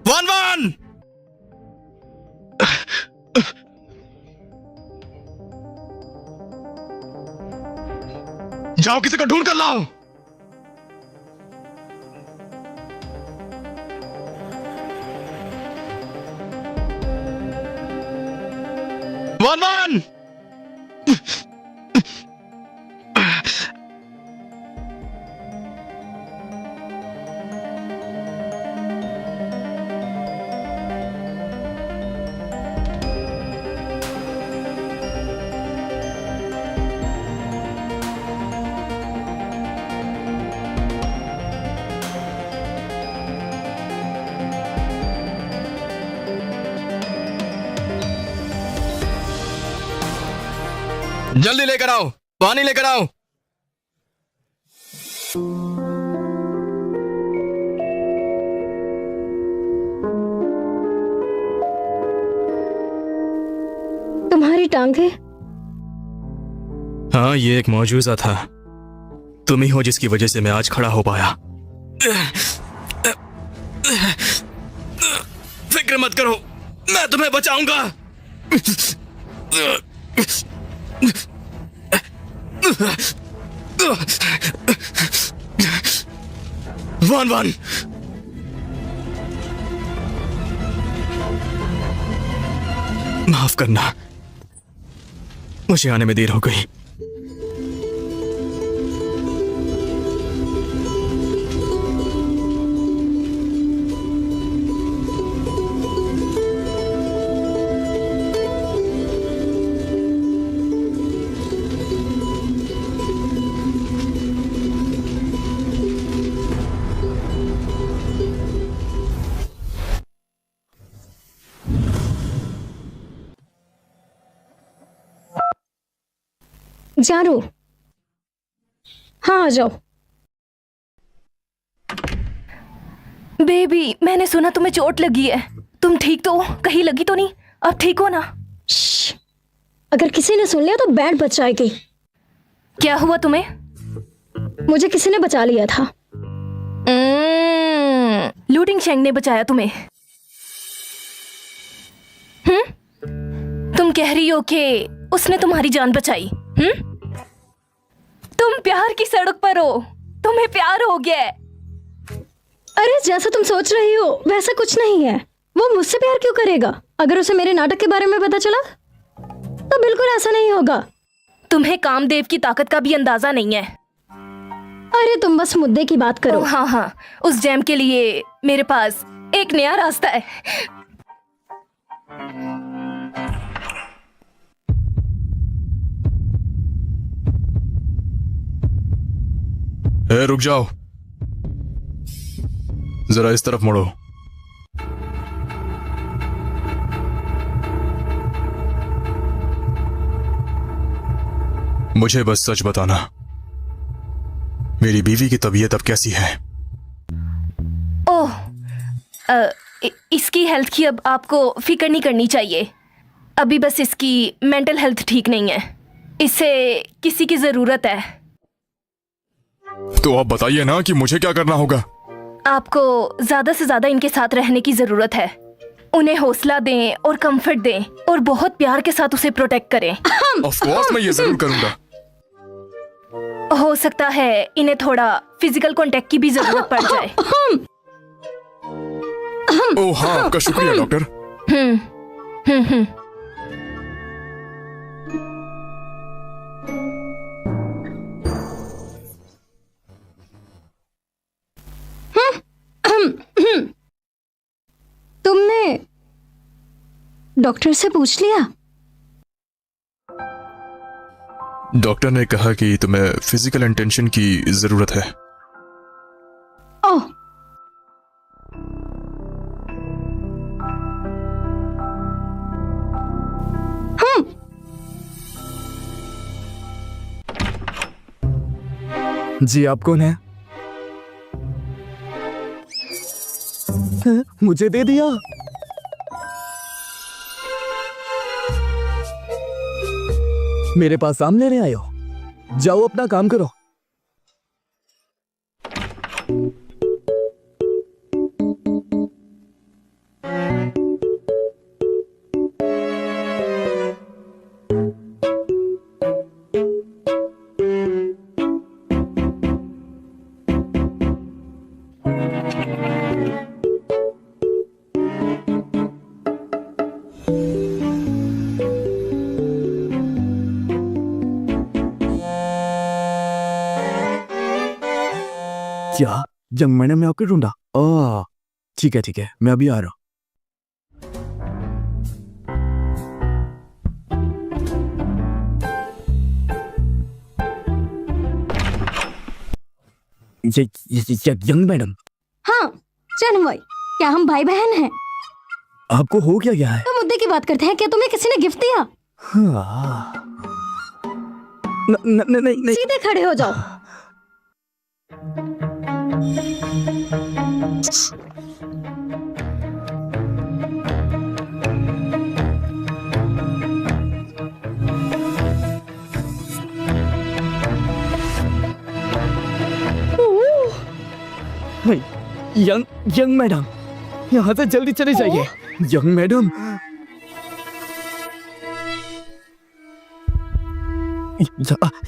Speaker 4: one one. जाओ किसी को ढूंढ कर लाओ। One one. जल्दी लेकर आओ, पानी लेकर आओ।
Speaker 2: तुम्हारी टांगे?
Speaker 4: हाँ, ये एक मौजूदा था। तुम ही हो जिसकी वजह से मैं आज खड़ा हो पाया। फिक्र मत करो, मैं तुम्हें बचाऊंगा। One one. माफ करना, मुझे आने में देर हो गई।
Speaker 2: जारू, हाँ आ जाओ।
Speaker 1: बेबी, मैंने सुना तुम्हें चोट लगी है। तुम ठीक तो हो? कहीं लगी तो नहीं? अब ठीक हो ना?
Speaker 2: श्श, अगर किसी ने सुन लिया तो बैंड बच जाएगी।
Speaker 1: क्या हुआ तुम्हें?
Speaker 2: मुझे किसी ने बचा लिया था।
Speaker 1: लूटिंग शेंग ने बचाया तुम्हें? तुम कह रही हो कि उसने तुम्हारी जान बचाई? तुम प्यार की सड़क पर हो, तुम्हें प्यार हो गया है।
Speaker 2: अरे जैसा तुम सोच रही हो वैसा कुछ नहीं है। वो मुझसे प्यार क्यों करेगा? अगर उसे मेरे नाटक के बारे में पता चला तो बिल्कुल ऐसा नहीं होगा।
Speaker 1: तुम्हें कामदेव की ताकत का भी अंदाजा नहीं है।
Speaker 2: अरे तुम बस मुद्दे की बात करो।
Speaker 1: हाँ हाँ, उस जैम के लिए मेरे पास एक नया रास्ता है।
Speaker 4: रुक जाओ, जरा इस तरफ मुड़ो। मुझे बस सच बताना, मेरी बीवी की तबीयत अब कैसी है?
Speaker 1: ओह, इसकी हेल्थ की अब आपको फिक्र नहीं करनी चाहिए। अभी बस इसकी मेंटल हेल्थ ठीक नहीं है, इसे किसी की जरूरत है।
Speaker 4: तो आप बताइए ना कि मुझे क्या करना होगा।
Speaker 1: आपको ज्यादा से ज्यादा इनके साथ रहने की जरूरत है। उन्हें हौसला दें और कंफर्ट दें और बहुत प्यार के साथ उसे प्रोटेक्ट करें।
Speaker 4: ऑफ कोर्स मैं ये जरूर करूंगा।
Speaker 1: हो सकता है इन्हें थोड़ा फिजिकल कांटेक्ट की भी जरूरत पड़ जाए।
Speaker 4: ओह हाँ, आपका शुक्रिया डॉक्टर।
Speaker 1: हम्म।
Speaker 2: तुमने डॉक्टर से पूछ लिया?
Speaker 4: डॉक्टर ने कहा कि तुम्हें फिजिकल अटेंशन की जरूरत है।
Speaker 2: ओह,
Speaker 8: जी आप कौन है? मुझे दे दिया। मेरे पास आम लेने आए हो? जाओ अपना काम करो। क्या जंग मैडम ने आपको ढूंढा? ठीक है, मैं अभी आ रहा हूँ। ये यंग मैडम?
Speaker 2: हाँ चन्मय, क्या हम भाई बहन हैं?
Speaker 8: आपको हो क्या गया है?
Speaker 2: तो मुद्दे की बात करते हैं। क्या तुम्हें किसी ने गिफ्ट दिया?
Speaker 8: नहीं।
Speaker 2: सीधे खड़े हो जाओ।
Speaker 8: यंग मैडम, यहाँ से जल्दी चले जाइए। यंग मैडम,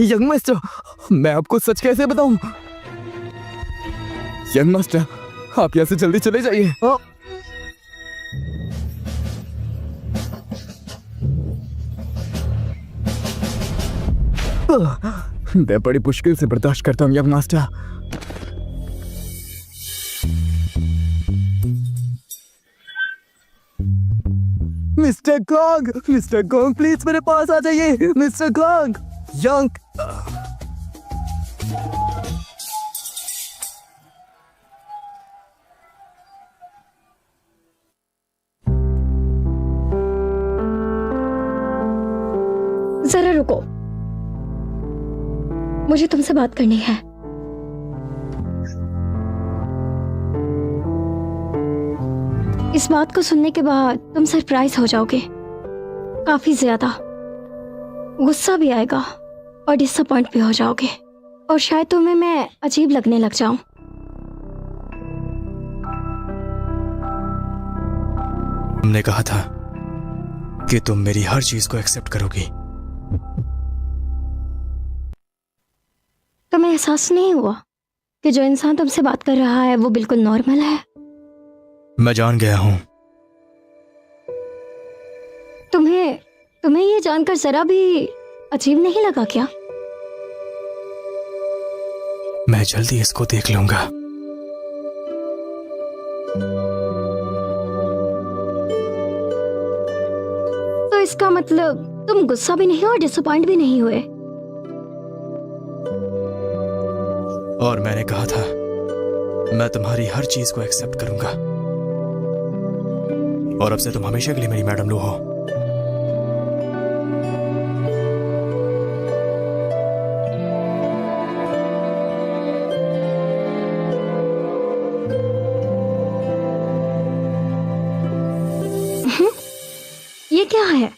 Speaker 8: यंग मास्टर, मैं आपको सच कैसे बताऊं? यंग मास्टर, आप यहाँ से जल्दी चले जाइए। मैं बड़ी मुश्किल से बर्दाश्त करता हूँ young master. Mister Kong please मेरे पास आ जाइए। मिस्टर कॉन्ग, यंग
Speaker 2: जरा रुको, मुझे तुमसे बात करनी है। इस बात को सुनने के बाद तुम सरप्राइज हो जाओगे, काफी ज्यादा गुस्सा भी आएगा और डिसअपॉइंट भी हो जाओगे, और शायद तुम्हें मैं अजीब लगने लग जाऊं।
Speaker 4: तुमने कहा था कि तुम मेरी हर चीज को एक्सेप्ट करोगी।
Speaker 2: तुम्हें एहसास नहीं हुआ कि जो इंसान तुमसे बात कर रहा है वो बिल्कुल नॉर्मल है?
Speaker 4: मैं जान गया हूं।
Speaker 2: तुम्हें ये जानकर जरा भी अजीब नहीं लगा क्या?
Speaker 4: मैं जल्दी इसको देख लूंगा।
Speaker 2: तो इसका मतलब तुम गुस्सा भी नहीं और डिसअपॉइंट भी नहीं हुए।
Speaker 4: और मैंने कहा था मैं तुम्हारी हर चीज को एक्सेप्ट करूंगा, और अब से तुम हमेशा के लिए मेरी मैडम लू हो।
Speaker 2: ये क्या है?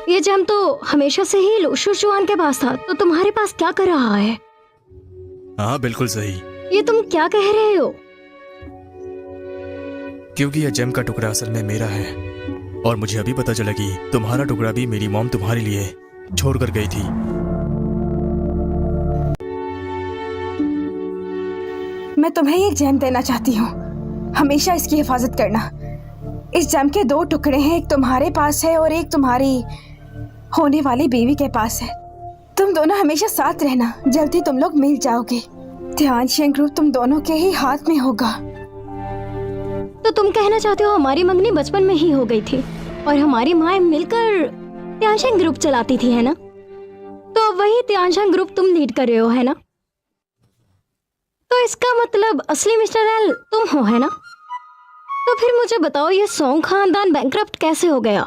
Speaker 2: ये जैम तो हमेशा से ही लूशू चुआन के पास था, तो तुम्हारे पास क्या कर रहा है?
Speaker 4: हाँ बिल्कुल सही।
Speaker 2: ये तुम क्या कह रहे हो?
Speaker 4: क्योंकि यह जेम का टुकड़ा असल में मेरा है, और मुझे अभी पता चला कि तुम्हारा टुकड़ा भी मेरी मॉम तुम्हारे लिए छोड़कर गई थी।
Speaker 9: मैं तुम्हें एक जैम देना चाहती हूँ, हमेशा इसकी हिफाजत करना। इस जैम के 2 टुकड़े हैं, एक तुम्हारे पास है और एक तुम्हारी होने वाली बीवी के पास है। तुम दोनों हमेशा साथ रहना, जल्दी तुम लोग मिल जाओगे। ध्यानशेन ग्रुप तुम दोनों के ही हाथ में होगा।
Speaker 2: तो तुम कहना चाहते हो हमारी मंगनी बचपन में ही हो गई थी और हमारी माँ मिलकर ध्यानशेन ग्रुप चलाती थी, है ना? तो अब वही ध्यानशेन ग्रुप तुम लीड कर रहे हो, है ना? तो इसका मतलब असली मिस्टर एल तुम हो, है ना? तो फिर मुझे बताओ, ये सोंग खानदान बैंकरप्ट कैसे हो गया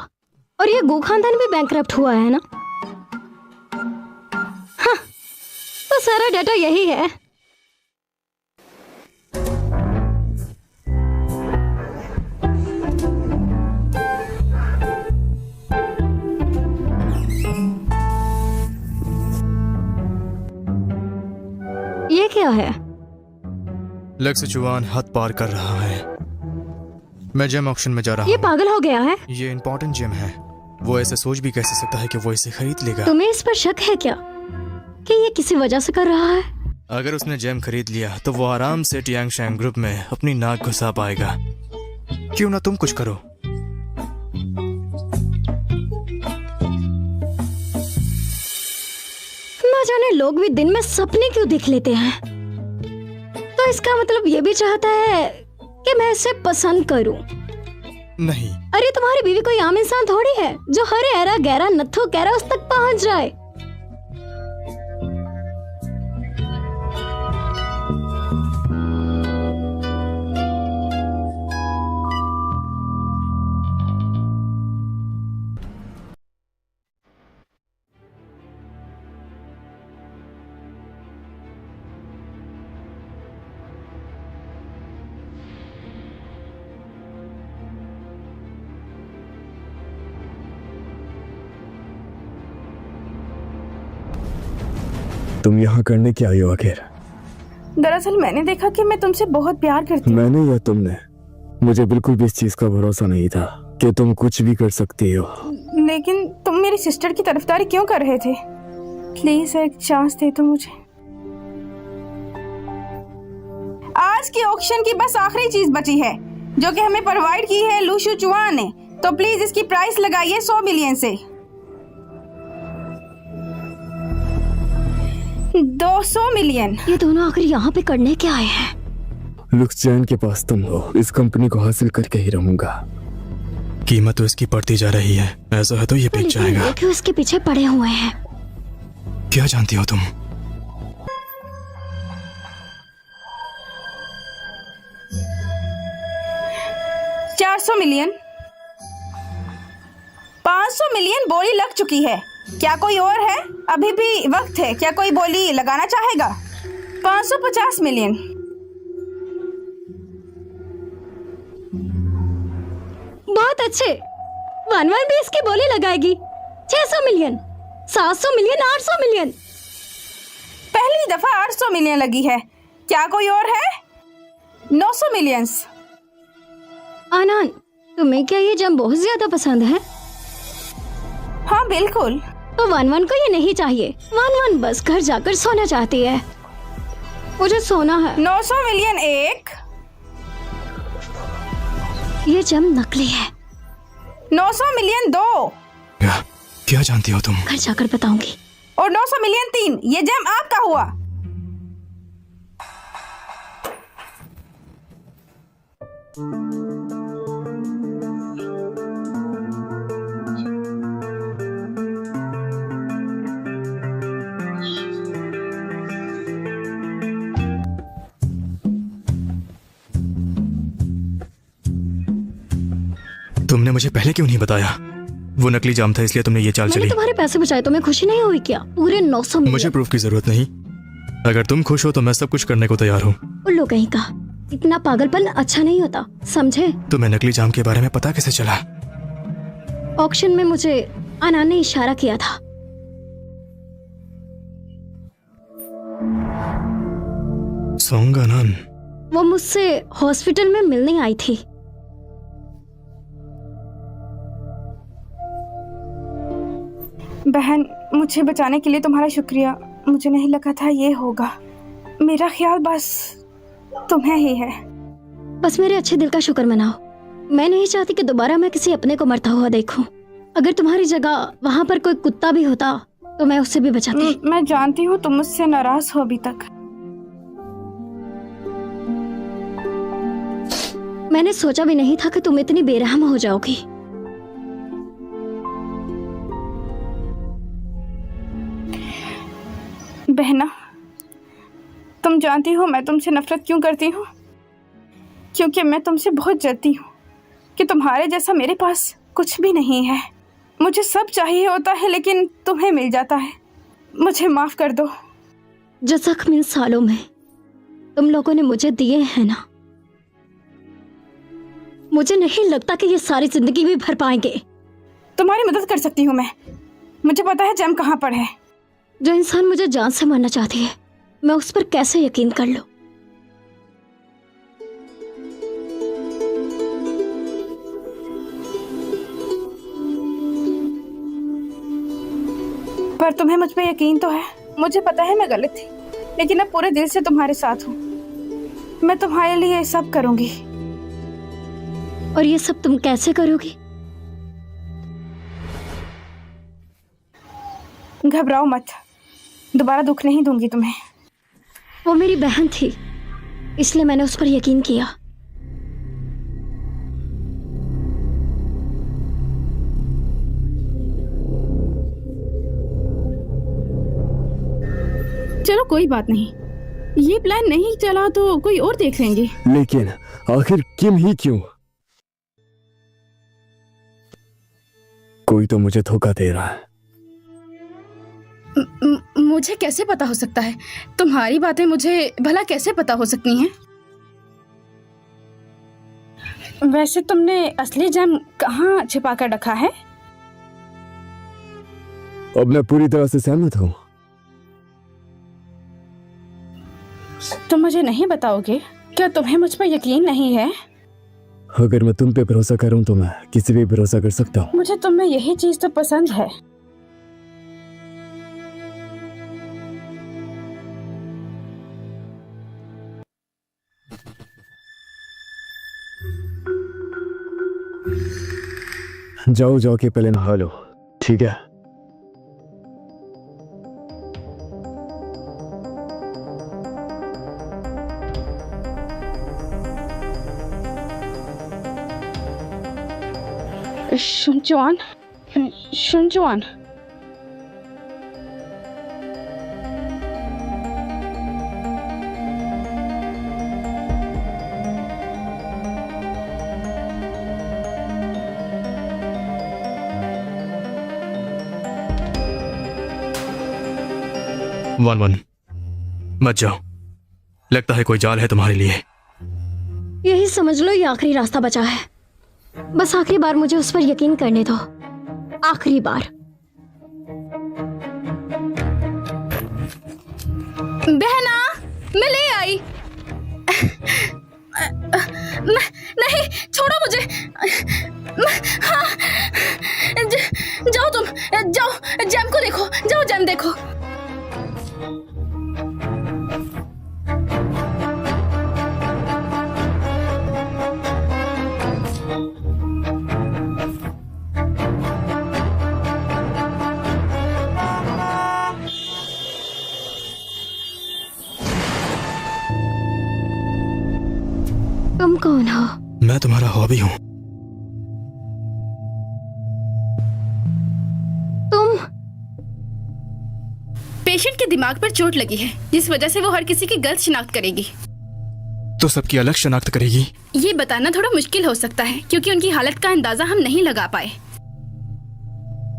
Speaker 2: और ये गू खानदान भी बैंकरप्ट हुआ, है ना? हाँ, तो सारा डाटा यही है। ये क्या है?
Speaker 4: लक्ष्य चुआन हद पार कर रहा है। मैं जेम ऑक्शन में जा रहा
Speaker 2: ये
Speaker 4: हूँ।
Speaker 2: पागल हो गया है।
Speaker 4: ये इम्पोर्टेंट जेम है, वो ऐसे सोच भी कैसे सकता है कि वो इसे खरीद लेगा?
Speaker 2: तुम्हें इस पर शक है क्या कि ये किसी वजह से कर रहा है?
Speaker 4: अगर उसने जेम खरीद लिया तो वो आराम से टियांगशैंग ग्रुप में अपनी नाक घुसा पाएगा। क्यों ना तुम कुछ करो।
Speaker 2: ना जाने लोग भी दिन में सपने क्यों देख लेते हैं। तो इसका मतलब ये भी चाहता है कि मैं इसे पसंद करूं।
Speaker 4: नहीं,
Speaker 2: अरे तुम्हारी बीवी कोई आम इंसान थोड़ी है जो हर एरा गहरा नत्थो कहरा उस तक पहुंच जाए।
Speaker 8: तुम यहाँ करने क्या आई हो आखिर?
Speaker 9: दरअसल मैंने देखा कि मैं तुमसे बहुत प्यार करती हूँ।
Speaker 8: मैंने या तुमने? मुझे बिल्कुल भी इस चीज का भरोसा नहीं था कि तुम कुछ भी कर सकती हो।
Speaker 9: लेकिन तुम मेरी सिस्टर की तरफदारी क्यों कर रहे थे? प्लीज एक चांस दे दो मुझे। आज की ऑक्शन की बस आखिरी चीज बची है जो कि हमें प्रोवाइड की है लूशू चुआन ने, तो प्लीज इसकी प्राइस लगाइए 100 मिलियन से 200 मिलियन।
Speaker 2: ये दोनों आखिर यहाँ पे करने क्या आए हैं?
Speaker 8: लुक्स चैन के पास तुम हो, इस कंपनी को हासिल करके ही रहूंगा।
Speaker 4: कीमत तो इसकी बढ़ती जा रही है, ऐसा है तो ये बिक जाएगा।
Speaker 2: ये क्यों इसके पीछे पड़े हुए हैं?
Speaker 4: क्या जानती हो तुम?
Speaker 9: $400 मिलियन, 500 मिलियन बोली लग चुकी है। क्या कोई और है? अभी भी वक्त है, क्या कोई बोली लगाना चाहेगा? 550 मिलियन।
Speaker 2: बहुत अच्छे, वनवन भी इसकी बोली लगाएगी। 600 मिलियन, 700 मिलियन, 800 मिलियन।
Speaker 9: पहली दफा 800 मिलियन लगी है। क्या कोई और है? 900 मिलियंस।
Speaker 2: आनंद, तुम्हें क्या ये जम बहुत ज्यादा पसंद है?
Speaker 9: हाँ बिल्कुल।
Speaker 2: तो वनवन को ये नहीं चाहिए। वनवन बस घर जाकर सोना चाहती है। मुझे सोना है।
Speaker 9: 900 मिलियन एक,
Speaker 2: ये जम नकली है।
Speaker 9: 900 मिलियन दो,
Speaker 4: क्या जानती हो तुम?
Speaker 2: घर जाकर बताऊंगी।
Speaker 9: और 900 मिलियन 3, ये जेम आपका हुआ।
Speaker 4: तुमने मुझे पहले क्यों नहीं बताया? वो नकली जाम था इसलिए तुमने ये चाल
Speaker 2: मैंने
Speaker 4: चली।
Speaker 2: तुम्हारे पैसे बचाए, तुम्हें खुशी नहीं हुई क्या? पूरे 900
Speaker 4: मुझे
Speaker 2: मिलियन।
Speaker 4: प्रूफ की जरूरत नहीं। अगर तुम खुश हो तो मैं सब कुछ करने को तैयार हूँ।
Speaker 2: उल्लू कहीं का, इतना पागलपन अच्छा नहीं होता, समझे?
Speaker 4: तुम्हें नकली जाम के बारे में पता कैसे चला?
Speaker 2: ऑक्शन में मुझे अनान ने इशारा किया था।
Speaker 4: सोंग अनान?
Speaker 2: वो मुझसे हॉस्पिटल में मिलने आई थी।
Speaker 9: बहन, मुझे बचाने के लिए तुम्हारा शुक्रिया। मुझे नहीं लगा था ये होगा। मेरा ख्याल बस तुम्हें ही है।
Speaker 2: बस मेरे अच्छे दिल का शुक्र मनाओ। मैं नहीं चाहती कि दोबारा मैं किसी अपने को मरता हुआ देखूं। अगर तुम्हारी जगह वहां पर कोई कुत्ता भी होता तो मैं उससे भी बचाती।
Speaker 9: मैं जानती हूँ तुम मुझसे नाराज हो अभी तक।
Speaker 2: मैंने सोचा भी नहीं था कि तुम इतनी बेरहम हो जाओगी।
Speaker 9: बहना, तुम जानती हो मैं तुमसे नफरत क्यों करती हूँ? क्योंकि मैं तुमसे बहुत डरती हूँ कि तुम्हारे जैसा मेरे पास कुछ भी नहीं है। मुझे सब चाहिए होता है लेकिन तुम्हें मिल जाता है। मुझे माफ कर दो।
Speaker 2: जो जख्म इन सालों में तुम लोगों ने मुझे दिए हैं ना, मुझे नहीं लगता कि ये सारी जिंदगी भी भर पाएंगे।
Speaker 9: तुम्हारी मदद कर सकती हूँ मैं। मुझे पता है जेम कहाँ पर है।
Speaker 2: जो इंसान मुझे जान से मारना चाहती है, मैं उस पर कैसे यकीन कर लूं?
Speaker 9: पर तुम्हें मुझ पे यकीन तो है। मुझे पता है मैं गलत थी, लेकिन अब पूरे दिल से तुम्हारे साथ हूँ। मैं तुम्हारे लिए सब करूंगी।
Speaker 2: और ये सब तुम कैसे करोगी?
Speaker 9: घबराओ मत, दोबारा दुख नहीं दूंगी तुम्हें।
Speaker 2: वो मेरी बहन थी, इसलिए मैंने उस पर यकीन किया।
Speaker 9: चलो कोई बात नहीं, ये प्लान नहीं चला तो कोई और देख लेंगे।
Speaker 8: लेकिन आखिर किम ही क्यों? कोई तो मुझे धोखा दे रहा है।
Speaker 5: मुझे कैसे पता हो सकता है? तुम्हारी बातें मुझे भला कैसे पता हो सकती हैं?
Speaker 9: वैसे तुमने असली जेम कहाँ छिपा कर रखा है?
Speaker 8: अब मैं पूरी तरह से सहमत हूँ।
Speaker 9: तुम मुझे नहीं बताओगे? क्या तुम्हें मुझ पर यकीन नहीं है?
Speaker 8: अगर मैं तुम पे भरोसा करूँ तो मैं किसी पे भरोसा कर सकता हूँ।
Speaker 9: मुझे तुम में यही चीज तो पसंद है।
Speaker 8: जाओ जाके पहले नहा लो, ठीक है?
Speaker 9: शुनचुआन, शुनचुआन,
Speaker 4: वन वन, मत जाओ। लगता है कोई जाल है तुम्हारे लिए।
Speaker 2: यही समझ लो, ये आखिरी रास्ता बचा है। बस आखिरी बार मुझे उस पर यकीन करने दो, आखिरी बार।
Speaker 5: बहना, मैं ले आई। नहीं, छोड़ो मुझे। हाँ, जाओ तुम, जाओ जेम को देखो, जाओ जेम देखो।
Speaker 2: कौन हो?
Speaker 4: मैं तुम्हारा हॉबी हूँ।
Speaker 2: तुम
Speaker 5: पेशेंट के दिमाग पर चोट लगी है, जिस वजह से वो हर किसी की गलत शिनाख्त करेगी।
Speaker 4: तो सबकी अलग शनाख्त करेगी?
Speaker 5: ये बताना थोड़ा मुश्किल हो सकता है, क्योंकि उनकी हालत का अंदाजा हम नहीं लगा पाए।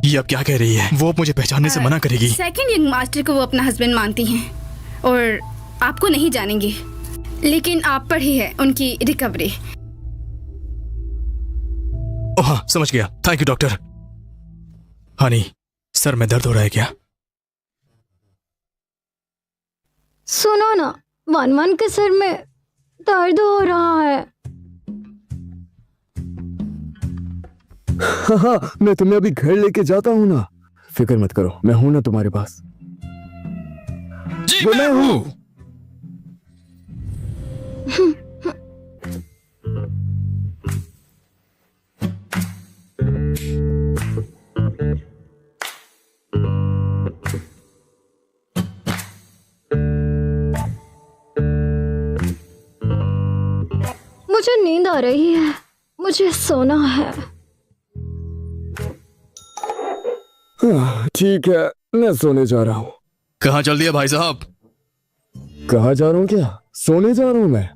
Speaker 4: ये अब क्या कह रही है? वो अब मुझे पहचानने से मना करेगी?
Speaker 5: सेकंड यंग मास्टर को वो अपना हस्बैंड मानती हैं और आपको नहीं जानेंगी, लेकिन आप पर ही है उनकी रिकवरी।
Speaker 4: ओह हाँ, समझ गया। Thank you doctor. Honey, sir में दर्द हो रहा है क्या?
Speaker 2: सुनो ना, वन के सिर में दर्द हो रहा है।
Speaker 8: हाँ, मैं तुम्हें अभी घर लेके जाता हूँ ना, फिक्र मत करो, मैं हूं ना तुम्हारे पास।
Speaker 4: जी मैं हूँ।
Speaker 2: मुझे नींद आ रही है, मुझे सोना है।
Speaker 8: हाँ, ठीक है, मैं सोने जा रहा हूँ।
Speaker 4: कहाँ चल दिया भाई साहब?
Speaker 8: कहाँ जा रहा हूँ? क्या सोने जा रहा हूँ मैं?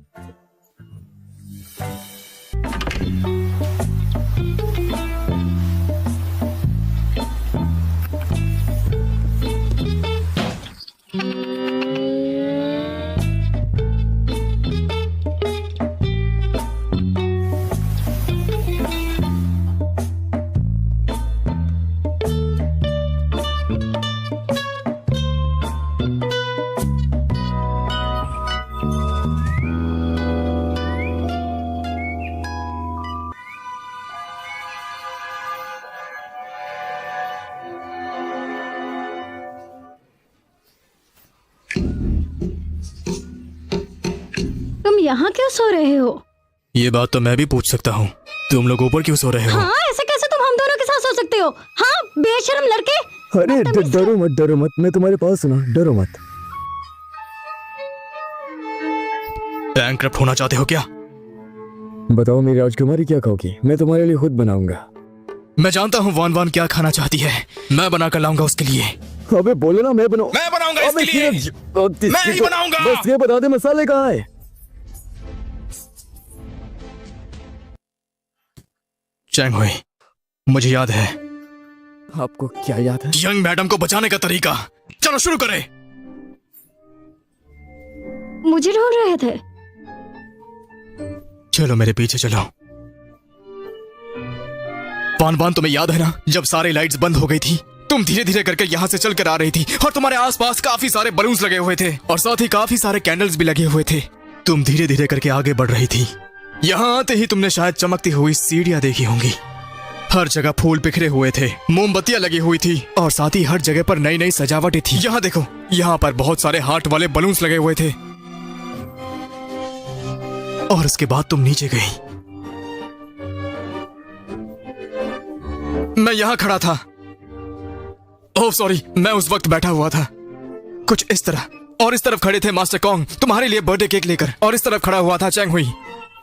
Speaker 2: तुम यहाँ क्यों सो रहे हो?
Speaker 4: ये बात तो मैं भी पूछ सकता हूँ, तुम लोग ऊपर क्यों सो रहे हो?
Speaker 2: हाँ, ऐसे कैसे तुम हम दोनों के साथ सो सकते हो? हाँ, बेशर्म लड़के।
Speaker 8: अरे डरो मत, डरो मत, मैं तुम्हारे पास हूँ ना, डरो मत।
Speaker 4: बैंकक्रप्ट होना चाहते हो क्या?
Speaker 8: बताओ मेरी राजकुमारी, क्या खाओगी? मैं तुम्हारे लिए खुद बनाऊंगा।
Speaker 4: मैं जानता हूँ वान वान क्या खाना चाहती है, मैं बना कर लाऊंगा उसके लिए।
Speaker 8: अबे बोलो ना, मैं
Speaker 4: बनाऊंगा इसके लिए। मैं ही बनाऊंगा।
Speaker 8: बस ये बता दे मसाले कहाँ है?
Speaker 4: चैंग हुई, मुझे याद है।
Speaker 8: आपको क्या याद है?
Speaker 4: यंग मैडम को बचाने का तरीका। चलो शुरू करें।
Speaker 2: मुझे ढूंढ रहे थे।
Speaker 4: चलो मेरे पीछे चलो। पान पान, तुम्हें याद है ना, जब सारी लाइट्स बंद हो गई थी, तुम धीरे धीरे करके यहाँ से चल कर आ रही थी और तुम्हारे आसपास काफी सारे बलून्स लगे हुए थे और साथ ही काफी सारे कैंडल्स भी लगे हुए थे। तुम धीरे धीरे करके आगे बढ़ रही थी। यहाँ आते ही तुमने शायद चमकती हुई सीढ़ियां देखी होंगी। हर जगह फूल बिखरे हुए थे, मोमबत्तियां लगी हुई थी और साथ ही हर जगह पर नई नई सजावटें थी। यहाँ देखो, यहाँ पर बहुत सारे हार्ट वाले बलून्स लगे हुए थे। और उसके बाद तुम नीचे गई। मैं यहाँ खड़ा था। ओह सॉरी, मैं उस वक्त बैठा हुआ था कुछ इस तरह, और इस तरफ खड़े थे मास्टर कॉन्ग तुम्हारे लिए बर्थडे केक लेकर, और इस तरफ खड़ा हुआ था चैंग हुई।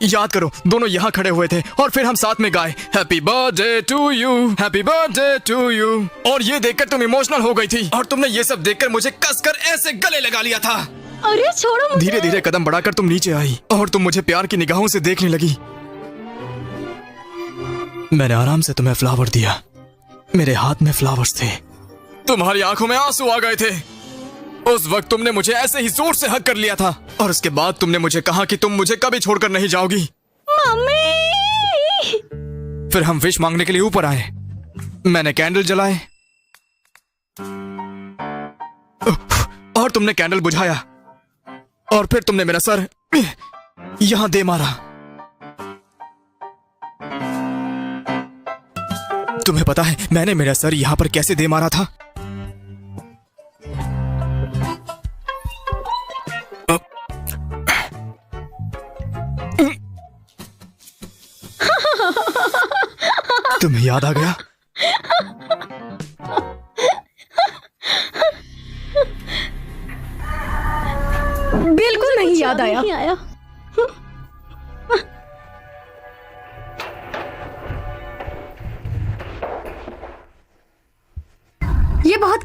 Speaker 4: याद करो, दोनों यहाँ खड़े हुए थे और फिर हम साथ में गाए happy birthday to you, happy birthday to you. और ये देखकर तुम इमोशनल हो गई थी और तुमने ये सब देखकर मुझे कसकर ऐसे गले लगा लिया था।
Speaker 2: अरे छोड़ो मुझे।
Speaker 4: धीरे धीरे कदम बढ़ाकर तुम नीचे आई और तुम मुझे प्यार की निगाहों से देखने लगी। मैंने आराम से तुम्हें फ्लावर दिया। मेरे हाथ में फ्लावर्स थे, तुम्हारी आंखों में आंसू आ गए थे। उस वक्त तुमने मुझे ऐसे ही जोर से हग कर लिया था और उसके बाद तुमने मुझे कहा कि तुम मुझे कभी छोड़कर नहीं जाओगी।
Speaker 2: मम्मी!
Speaker 4: फिर हम विश मांगने के लिए ऊपर आए। मैंने कैंडल जलाए और तुमने कैंडल बुझाया और फिर तुमने मेरा सर यहां दे मारा। तुम्हें पता है मैंने मेरा सर यहां पर कैसे दे मारा था? तुम्हें याद आ गया?
Speaker 1: बिल्कुल नहीं याद आया।
Speaker 2: नहीं आया।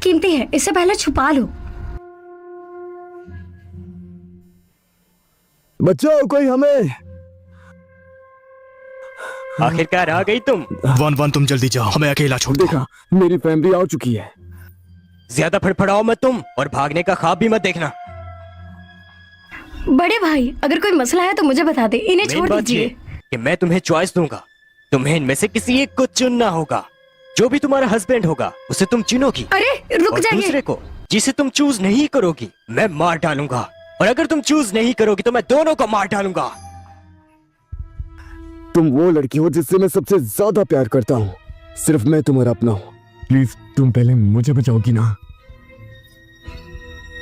Speaker 2: कीमती है, इससे पहले छुपा लो।
Speaker 8: बचाओ कोई हमें।
Speaker 6: आखिरकार आ गई तुम।
Speaker 4: वन वन तुम जल्दी जाओ, हमें अकेला छोड़ दो।
Speaker 8: देखा, मेरी फैमिली आ चुकी है।
Speaker 6: ज्यादा फड़फड़ाओ मत तुम, और भागने का ख्वाब भी मत देखना।
Speaker 2: बड़े भाई, अगर कोई मसला है तो मुझे बता दे, इन्हें
Speaker 6: मेन
Speaker 2: छोड़
Speaker 6: बात
Speaker 2: दीजिए।
Speaker 6: ये कि मैं तुम्हें चॉइस दूंगा, तुम्हें इनमें से किसी एक को चुनना होगा। जो भी तुम्हारा हस्बैंड होगा उसे तुम चुनोगी,
Speaker 2: अरे रुक
Speaker 6: और
Speaker 2: जाइए।
Speaker 6: दूसरे को जिसे तुम चूज नहीं करोगी मैं मार डालूंगा, और अगर तुम चूज नहीं करोगी तो मैं दोनों को मार डालूंगा।
Speaker 8: तुम वो लड़की हो जिससे मैं सबसे ज्यादा प्यार करता हूँ। सिर्फ मैं तुम्हारा अपना हूँ। प्लीज तुम पहले मुझे बचाओगी ना?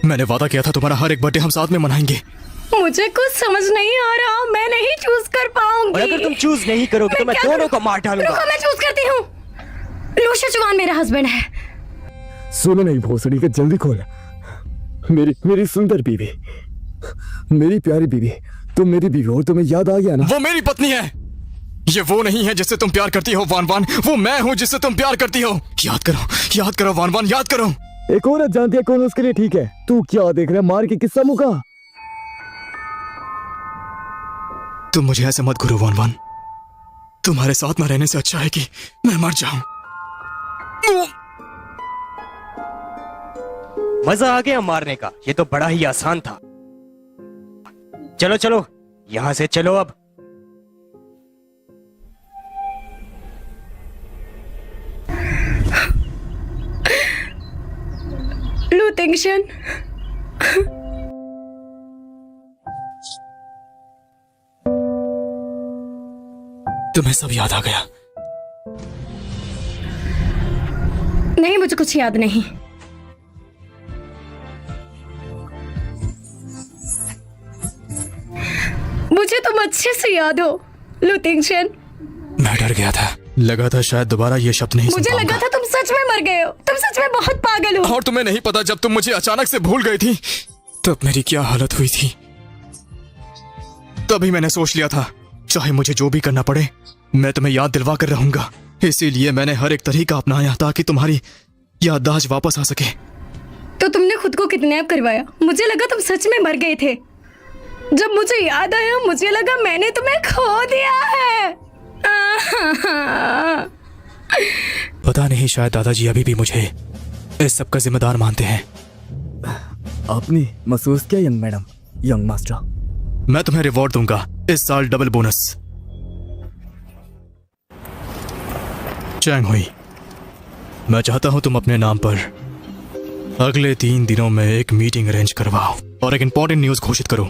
Speaker 4: मैंने वादा किया था तुम्हारा हर एक बर्थडे हम साथ में मनाएंगे।
Speaker 2: मुझे कुछ समझ नहीं आ रहा, मैं नहीं चूज कर पाऊंगी।
Speaker 6: और अगर तुम चूज नहीं करोगी तो मैं
Speaker 2: क्या
Speaker 6: दोनों
Speaker 2: करूं?
Speaker 6: को मार डालूंगा।
Speaker 2: रुको, मैं चूज करती हूँ। लूशा चौहान मेरा हस्बैंड है।
Speaker 8: सुनो नहीं भोसड़ी के, जल्दी खोल। मेरी सुंदर बीवी, मेरी प्यारी बीवी, तुम मेरी बीवी हो, तुम्हें याद आ गया ना?
Speaker 4: वो मेरी पत्नी है, ये वो नहीं है जिससे तुम प्यार करती हो वान वान, वो मैं हूँ जिससे तुम प्यार करती हो। याद करो वान वान, याद करो।
Speaker 8: एक औरत जानती है कौन उसके लिए ठीक है। तू क्या देख रहा है? मार के किस्सा मुका।
Speaker 4: तुम मुझे ऐसे मत करो वान वान, तुम्हारे साथ में रहने से अच्छा है कि मैं मर जाऊं।
Speaker 6: मजा आ गया मारने का, ये तो बड़ा ही आसान था। चलो चलो यहां से चलो अब।
Speaker 2: लू तिंगशन,
Speaker 4: तुम्हें सब याद आ गया?
Speaker 2: नहीं मुझे कुछ याद नहीं। मुझे तुम अच्छे से याद हो लू तिंगशन।
Speaker 4: मैं डर गया था, लगा था शायद दोबारा ये शब्द नहीं सुन
Speaker 2: मुझे लगा
Speaker 4: पाऊंगा।
Speaker 2: था तुम सच में मर गए हो, तुम सच में बहुत पागल हो।
Speaker 4: और तुम्हें नहीं पता, जब तुम मुझे अचानक से भूल गई थी तब मेरी क्या हालत हुई थी। तभी मैंने सोच लिया था चाहे मुझे जो भी करना पड़े मैं तुम्हें याद दिलवा कर रहूंगा। इसीलिए मैंने हर एक तरीका अपनाया ताकि तुम्हारी याददाश्त वापस आ सके।
Speaker 2: तो तुमने खुद को किडनैप करवाया। मुझे लगा तुम सच में मर गए थे। जब मुझे याद आया मुझे लगा मैंने तुम्हें खो दिया है।
Speaker 4: पता नहीं, शायद दादाजी अभी भी मुझे इस सब का जिम्मेदार मानते हैं।
Speaker 8: आपने महसूस किया यंग मैडम, यंग मास्टर?
Speaker 4: मैं तुम्हें रिवॉर्ड दूंगा इस साल, डबल बोनस। चैंग हुई, मैं चाहता हूं तुम अपने नाम पर अगले 3 दिनों में एक मीटिंग अरेंज करवाओ और एक इंपॉर्टेंट न्यूज घोषित करो।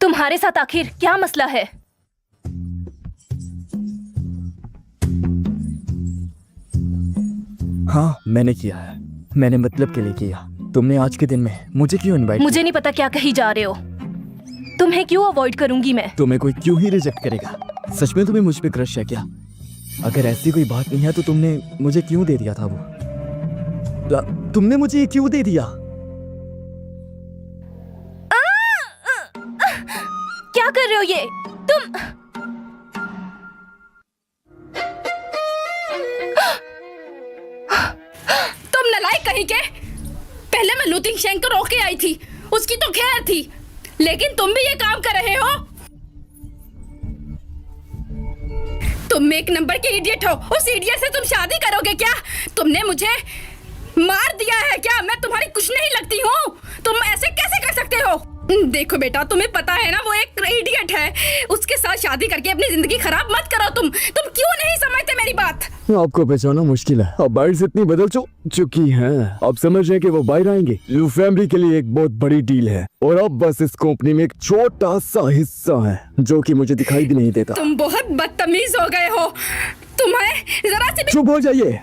Speaker 1: तुम्हारे साथ आखिर क्या मसला है?
Speaker 8: हाँ मैंने किया है, मैंने मतलब के लिए किया। तुमने आज के दिन में मुझे क्यों इनवाइट?
Speaker 1: मुझे नहीं पता क्या कही जा रहे हो। तुम्हें क्यों अवॉइड करूंगी मैं?
Speaker 8: तुम्हें कोई क्यों ही रिजेक्ट करेगा? सच में तुम्हें मुझ पे क्रश है क्या? अगर ऐसी कोई बात नहीं है तो तुमने मुझे क्यों दे दिया था वो? तुमने मुझे ये क्यों दे दिया?
Speaker 1: क्या कर रहे हो ये तुम?
Speaker 5: तुम नालायक कहीं के। पहले मैं लू तिंगशन को रोक के आई थी, उसकी तो खैर थी, लेकिन तुम भी ये काम कर रहे हो। तुम एक नंबर के इडियट हो। उस इडियट से तुम शादी करोगे क्या? तुमने मुझे मार दिया है क्या? मैं तुम्हारी कुछ नहीं लगती हूँ। तुम ऐसे कैसे कर सकते हो? देखो बेटा, तुम्हें पता है ना वो एक इडियट है, उसके साथ शादी करके अपनी जिंदगी खराब मत करो। तुम क्यों नहीं समझते मेरी बात?
Speaker 8: आपको पहचाना मुश्किल है। अब बाइट्स इतनी बदल चुकी हैं। अब समझ रहे कि वो बाहर आएंगे। लू फैमिली के लिए एक बहुत बड़ी डील है और अब बस इस कंपनी में एक छोटा सा हिस्सा है जो कि मुझे दिखाई भी नहीं देता।
Speaker 5: तुम बहुत बदतमीज हो गए हो। तुम्हें जरा से भी...
Speaker 8: चुप हो जाइए।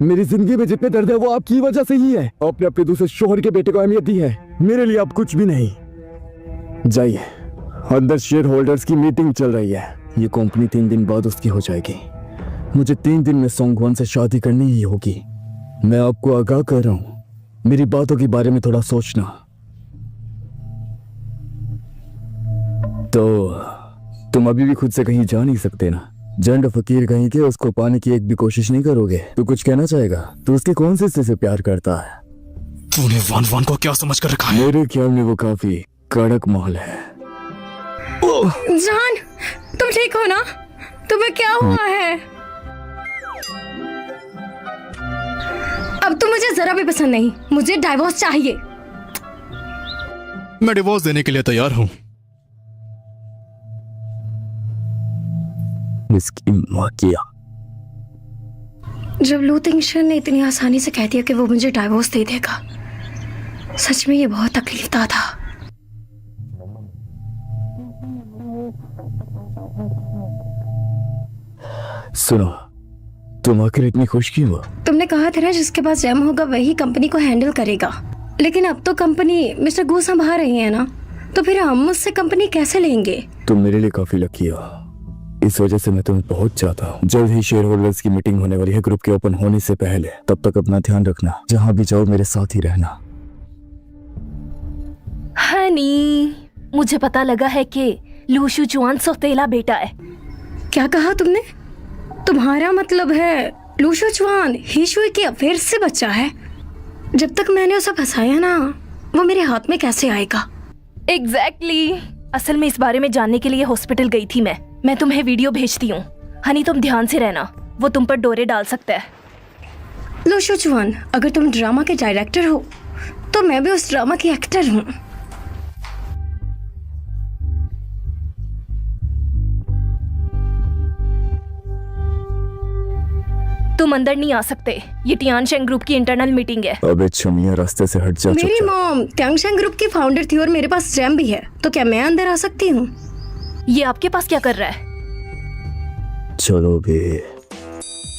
Speaker 8: मेरी जिंदगी में जितने दर्द है वो आपकी वजह से ही है। आपने अपने दूसरे शोहर के बेटे को अहमियत दी है, मेरे लिए अब कुछ भी नहीं। जाइए, अंदर शेयर होल्डर्स की मीटिंग चल रही है। ये कंपनी 3 दिन बाद उसकी हो जाएगी। मुझे 3 दिन में सोंगवान से शादी करनी ही होगी। मैं आपको आगाह कर रहा हूँ, मेरी बातों के बारे में थोड़ा सोचना। तो तुम अभी भी खुद से कहीं जा नहीं सकते ना? जंड फकीर कहीं के, उसको पाने की एक भी कोशिश नहीं करोगे? तू कुछ कहना चाहेगा? तू उसके कौन से हिस्से से प्यार करता है?
Speaker 4: तूने वान वान को क्या समझ कर रखा है?
Speaker 8: मेरे ख्याल में वो काफी कड़क माल है।
Speaker 2: जान, तुम ठीक हो ना? तुम्हें क्या हुआ है? अब तो मुझे जरा भी पसंद नहीं, मुझे डाइवोर्स चाहिए।
Speaker 4: मैं डिवोर्स देने के लिए तैयार हूं।
Speaker 8: इसकी माँ किया।
Speaker 2: जब लू तिंगशन ने इतनी आसानी से कह दिया कि वो मुझे डाइवोर्स दे देगा, सच में ये बहुत तकलीफदा था।
Speaker 8: सुनो, तुम आखिर इतनी खुश क्यों हो?
Speaker 2: तुमने कहा था ना जिसके पास जैम होगा वही कंपनी को हैंडल करेगा, लेकिन अब तो कंपनी मिस्टर गू संभाल रही है ना, तो फिर हम मुझसे कंपनी कैसे लेंगे?
Speaker 8: तुम मेरे लिए काफी लकी हो, इस वजह से मैं तुम्हें बहुत चाहता हूँ। जल्द ही शेयर होल्डर्स की मीटिंग होने वाली है ग्रुप के ओपन होने से पहले। तब तक अपना ध्यान रखना, जहाँ भी जाओ मेरे साथ ही रहना।
Speaker 1: हनी, मुझे पता लगा है कि लू शुचुआन सौतेला बेटा है।
Speaker 2: क्या कहा तुमने? तुम्हारा मतलब है लू शुचुआन ही शुई के अफेयर से बच्चा है? जब तक मैंने उसे फंसाया ना, वो मेरे हाथ में कैसे आएगा?
Speaker 1: एग्जैक्टली। असल में इस बारे में जानने के लिए हॉस्पिटल गई थी मैं तुम्हें वीडियो भेजती हूँ। हनी, तुम ध्यान से रहना, वो तुम पर डोरे डाल सकता है।
Speaker 2: लो शुचुआन, अगर तुम ड्रामा के डायरेक्टर हो तो मैं भी उस ड्रामा की एक्टर हूँ।
Speaker 1: तुम अंदर नहीं आ सकते, ये टियानशेंग ग्रुप की इंटरनल मीटिंग है।
Speaker 8: अबे छमिया, रास्ते से हट जा।
Speaker 2: मेरी मॉम टियानशेंग ग्रुप की फाउंडर थी और मेरे पास जैम भी है, तो क्या मैं अंदर आ सकती हूँ?
Speaker 1: ये आपके पास क्या कर रहा है?
Speaker 8: चलो बे,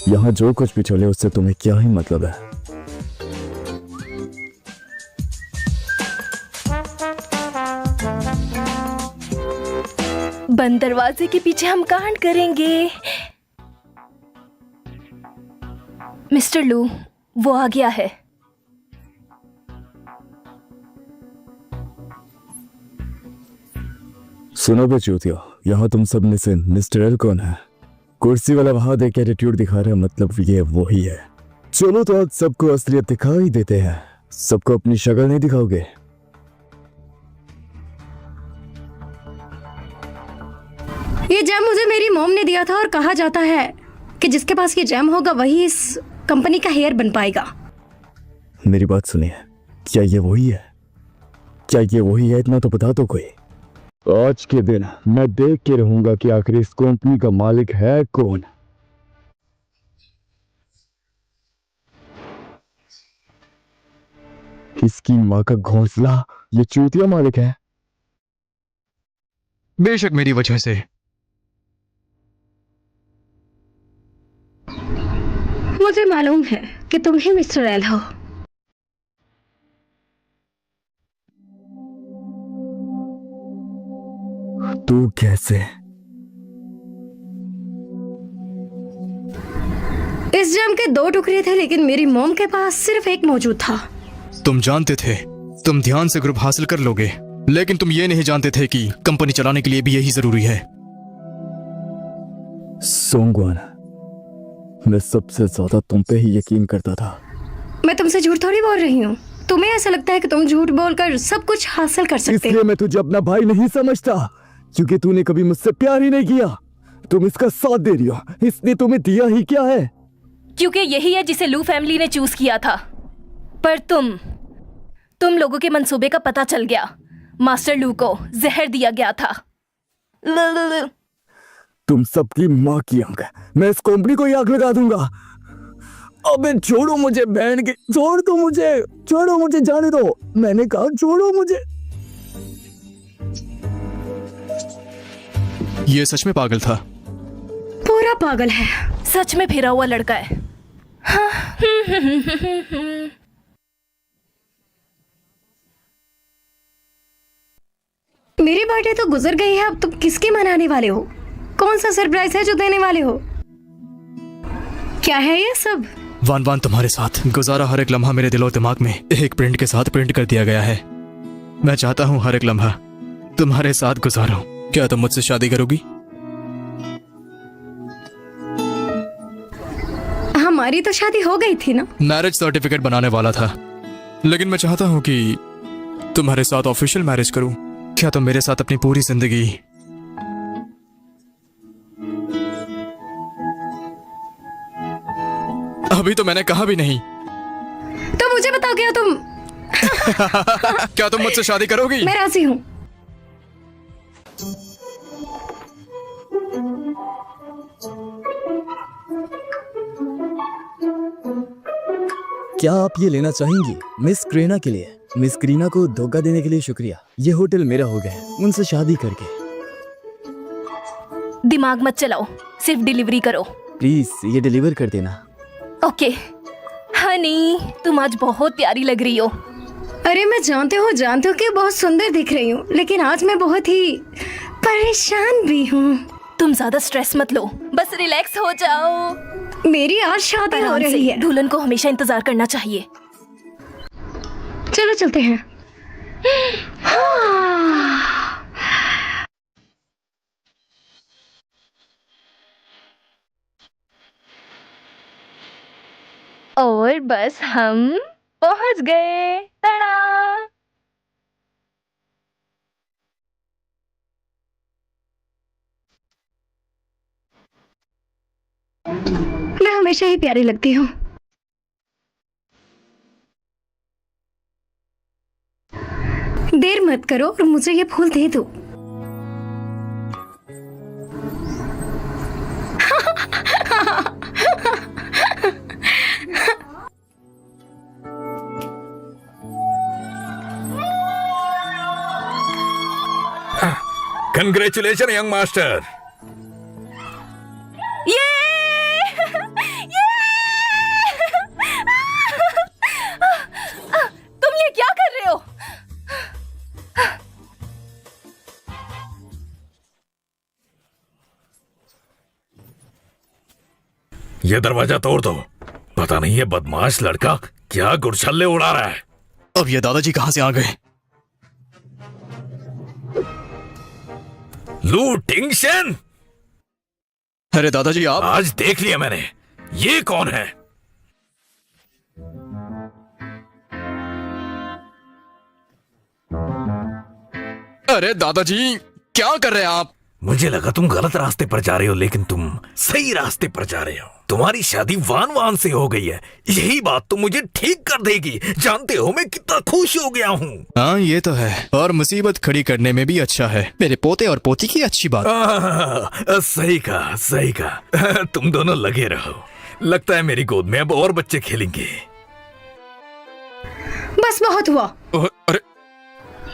Speaker 8: यहाँ जो कुछ भी चले उससे तुम्हें क्या ही मतलब है?
Speaker 1: बंद दरवाजे के पीछे हम कांड करेंगे। मिस्टर लू, वो आ गया है।
Speaker 8: सुनो बे चूतिया, यहाँ तुम सब में से मिस्टर एल कौन है? कुर्सी वाला वहां देख एटीट्यूड दिखा रहा है, मतलब ये वही है। चलो तो आज सबको असलियत दिखा ही देते हैं। सबको अपनी शक्ल नहीं दिखाओगे?
Speaker 2: ये जैम मुझे मेरी मॉम ने दिया था और कहा जाता है कि जिसके पास ये जैम होगा वही इस कंपनी का हेयर बन पाएगा।
Speaker 8: मेरी बात सुनिए, क्या ये वही है? क्या ये वही है? इतना तो बता दो कोई। आज के दिन मैं देख के रहूंगा कि आखिर इस कंपनी का मालिक है कौन। इसकी माँ का घोंसला, ये चूतिया मालिक है।
Speaker 4: बेशक मेरी वजह से।
Speaker 2: मुझे मालूम है कि तुम ही मिस्टर एल हो।
Speaker 8: तू कैसे?
Speaker 2: इस जैम के 2 टुकड़े थे, लेकिन मेरी मॉम के पास सिर्फ एक मौजूद था।
Speaker 4: तुम जानते थे तुम ध्यान से ग्रुप हासिल कर लोगे, लेकिन तुम ये नहीं जानते थे कि कंपनी चलाने के लिए भी यही जरूरी है।
Speaker 8: सोंगवान, मैं सबसे ज्यादा तुम पे ही यकीन करता था।
Speaker 2: मैं तुमसे झूठ थोड़ी बोल रही हूँ। तुम्हें ऐसा लगता है कि तुम झूठ बोलकर सब कुछ हासिल कर सकते
Speaker 8: इसलिए
Speaker 2: हो।
Speaker 8: मैं तुझे अपना भाई नहीं समझता, क्योंकि तूने कभी मुझसे प्यार ही नहीं किया। तुम इसका साथ दे रही हो, इसने तुम्हें दिया ही क्या है?
Speaker 1: क्योंकि यही है जिसे लू फैमिली ने चूज किया था। पर तुम लोगों के मंसूबे का पता चल गया। मास्टर लू को जहर दिया गया था।
Speaker 8: तुम सबकी माँ की आंख है। मैं इस कंपनी को ही आग लगा दूंगा। अबे छोड़ो मुझे, बहन के छोड़ दो मुझे, छोड़ो मुझे, जाने दो। मैंने कहा छोड़ो मुझे।
Speaker 4: ये सच में पागल था।
Speaker 2: पूरा पागल है।
Speaker 1: सच में फिरा हुआ लड़का है।
Speaker 2: मेरी बर्थडे तो गुजर गई है, अब तुम किसकी मनाने वाले हो? कौन सा सरप्राइज है जो देने वाले हो? क्या है ये सब?
Speaker 4: वान वान तुम्हारे साथ गुजारा हर एक लम्हा मेरे दिलो दिमाग में एक प्रिंट के साथ प्रिंट कर दिया गया है। मैं चाहता हूँ हर एक लम्हा तुम्हारे साथ गुजारूं। क्या तुम मुझसे शादी करोगी?
Speaker 2: तुम्हारी तो शादी हो गई थी ना?
Speaker 4: मैरिज सर्टिफिकेट बनाने वाला था, लेकिन मैं चाहता हूँ कि तुम्हारे साथ ऑफिशियल मैरिज करूं। क्या तुम मेरे साथ अपनी पूरी जिंदगी अभी तो मैंने कहा भी नहीं।
Speaker 2: तो मुझे बताओ क्या तुम
Speaker 4: क्या तुम मुझसे शादी करोगी?
Speaker 2: मैं राजी हूँ।
Speaker 8: क्या आप ये लेना चाहेंगी मिस क्रीना के लिए? मिस क्रीना को धोखा देने के लिए शुक्रिया। ये होटल मेरा हो गया है उनसे शादी करके।
Speaker 1: दिमाग मत चलाओ, सिर्फ डिलीवरी करो।
Speaker 8: प्लीज ये डिलीवर कर देना।
Speaker 1: ओके हनी, तुम आज बहुत प्यारी लग रही हो।
Speaker 2: अरे मैं जानती हूँ कि बहुत सुंदर दिख रही हूँ, लेकिन आज मैं बहुत ही परेशान भी हूँ।
Speaker 1: तुम ज्यादा स्ट्रेस मत लो, बस रिलैक्स हो जाओ।
Speaker 2: मेरी आज शादी हो रही है।
Speaker 1: दुल्हन को हमेशा इंतजार करना चाहिए।
Speaker 2: चलो चलते हैं।
Speaker 1: और बस हम पहुंच गए। तड़ा!
Speaker 2: मैं हमेशा ही प्यारी लगती हूँ। देर मत करो और मुझे ये फूल दे दो।
Speaker 7: Congratulation young master.
Speaker 1: तुम ये क्या कर रहे हो?
Speaker 7: ये दरवाजा तोड़ दो। पता नहीं ये बदमाश लड़का क्या गुड़छल्ले उड़ा रहा है।
Speaker 4: अब ये दादाजी कहाँ से आ गए?
Speaker 7: लू टिंगशन!
Speaker 4: अरे दादाजी आप।
Speaker 7: आज देख लिया मैंने, ये कौन है?
Speaker 4: अरे दादाजी क्या कर रहे हैं आप?
Speaker 7: मुझे लगा तुम गलत रास्ते पर जा रहे हो, लेकिन तुम सही रास्ते पर जा रहे हो। तुम्हारी शादी वान वान से हो गई है, यही बात तो मुझे ठीक कर देगी। जानते हो मैं कितना खुश हो गया हूँ।
Speaker 4: हाँ ये तो है, और मुसीबत खड़ी करने में भी अच्छा है। मेरे पोते और पोती की अच्छी बात।
Speaker 7: सही कहा। तुम दोनों लगे रहो। लगता है मेरी गोद में अब और बच्चे खेलेंगे।
Speaker 2: बस बहुत हुआ।
Speaker 4: अरे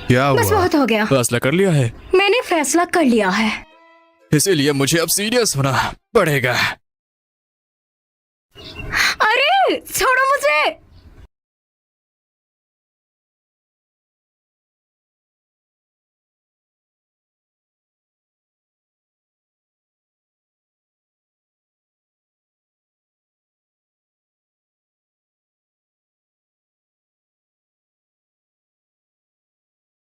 Speaker 4: क्या हुआ?
Speaker 2: बस बहुत हो गया।
Speaker 4: फैसला कर लिया है?
Speaker 2: मैंने फैसला कर लिया है,
Speaker 4: इसीलिए मुझे अब सीरियस होना पड़ेगा।
Speaker 2: अरे छोड़ो मुझे।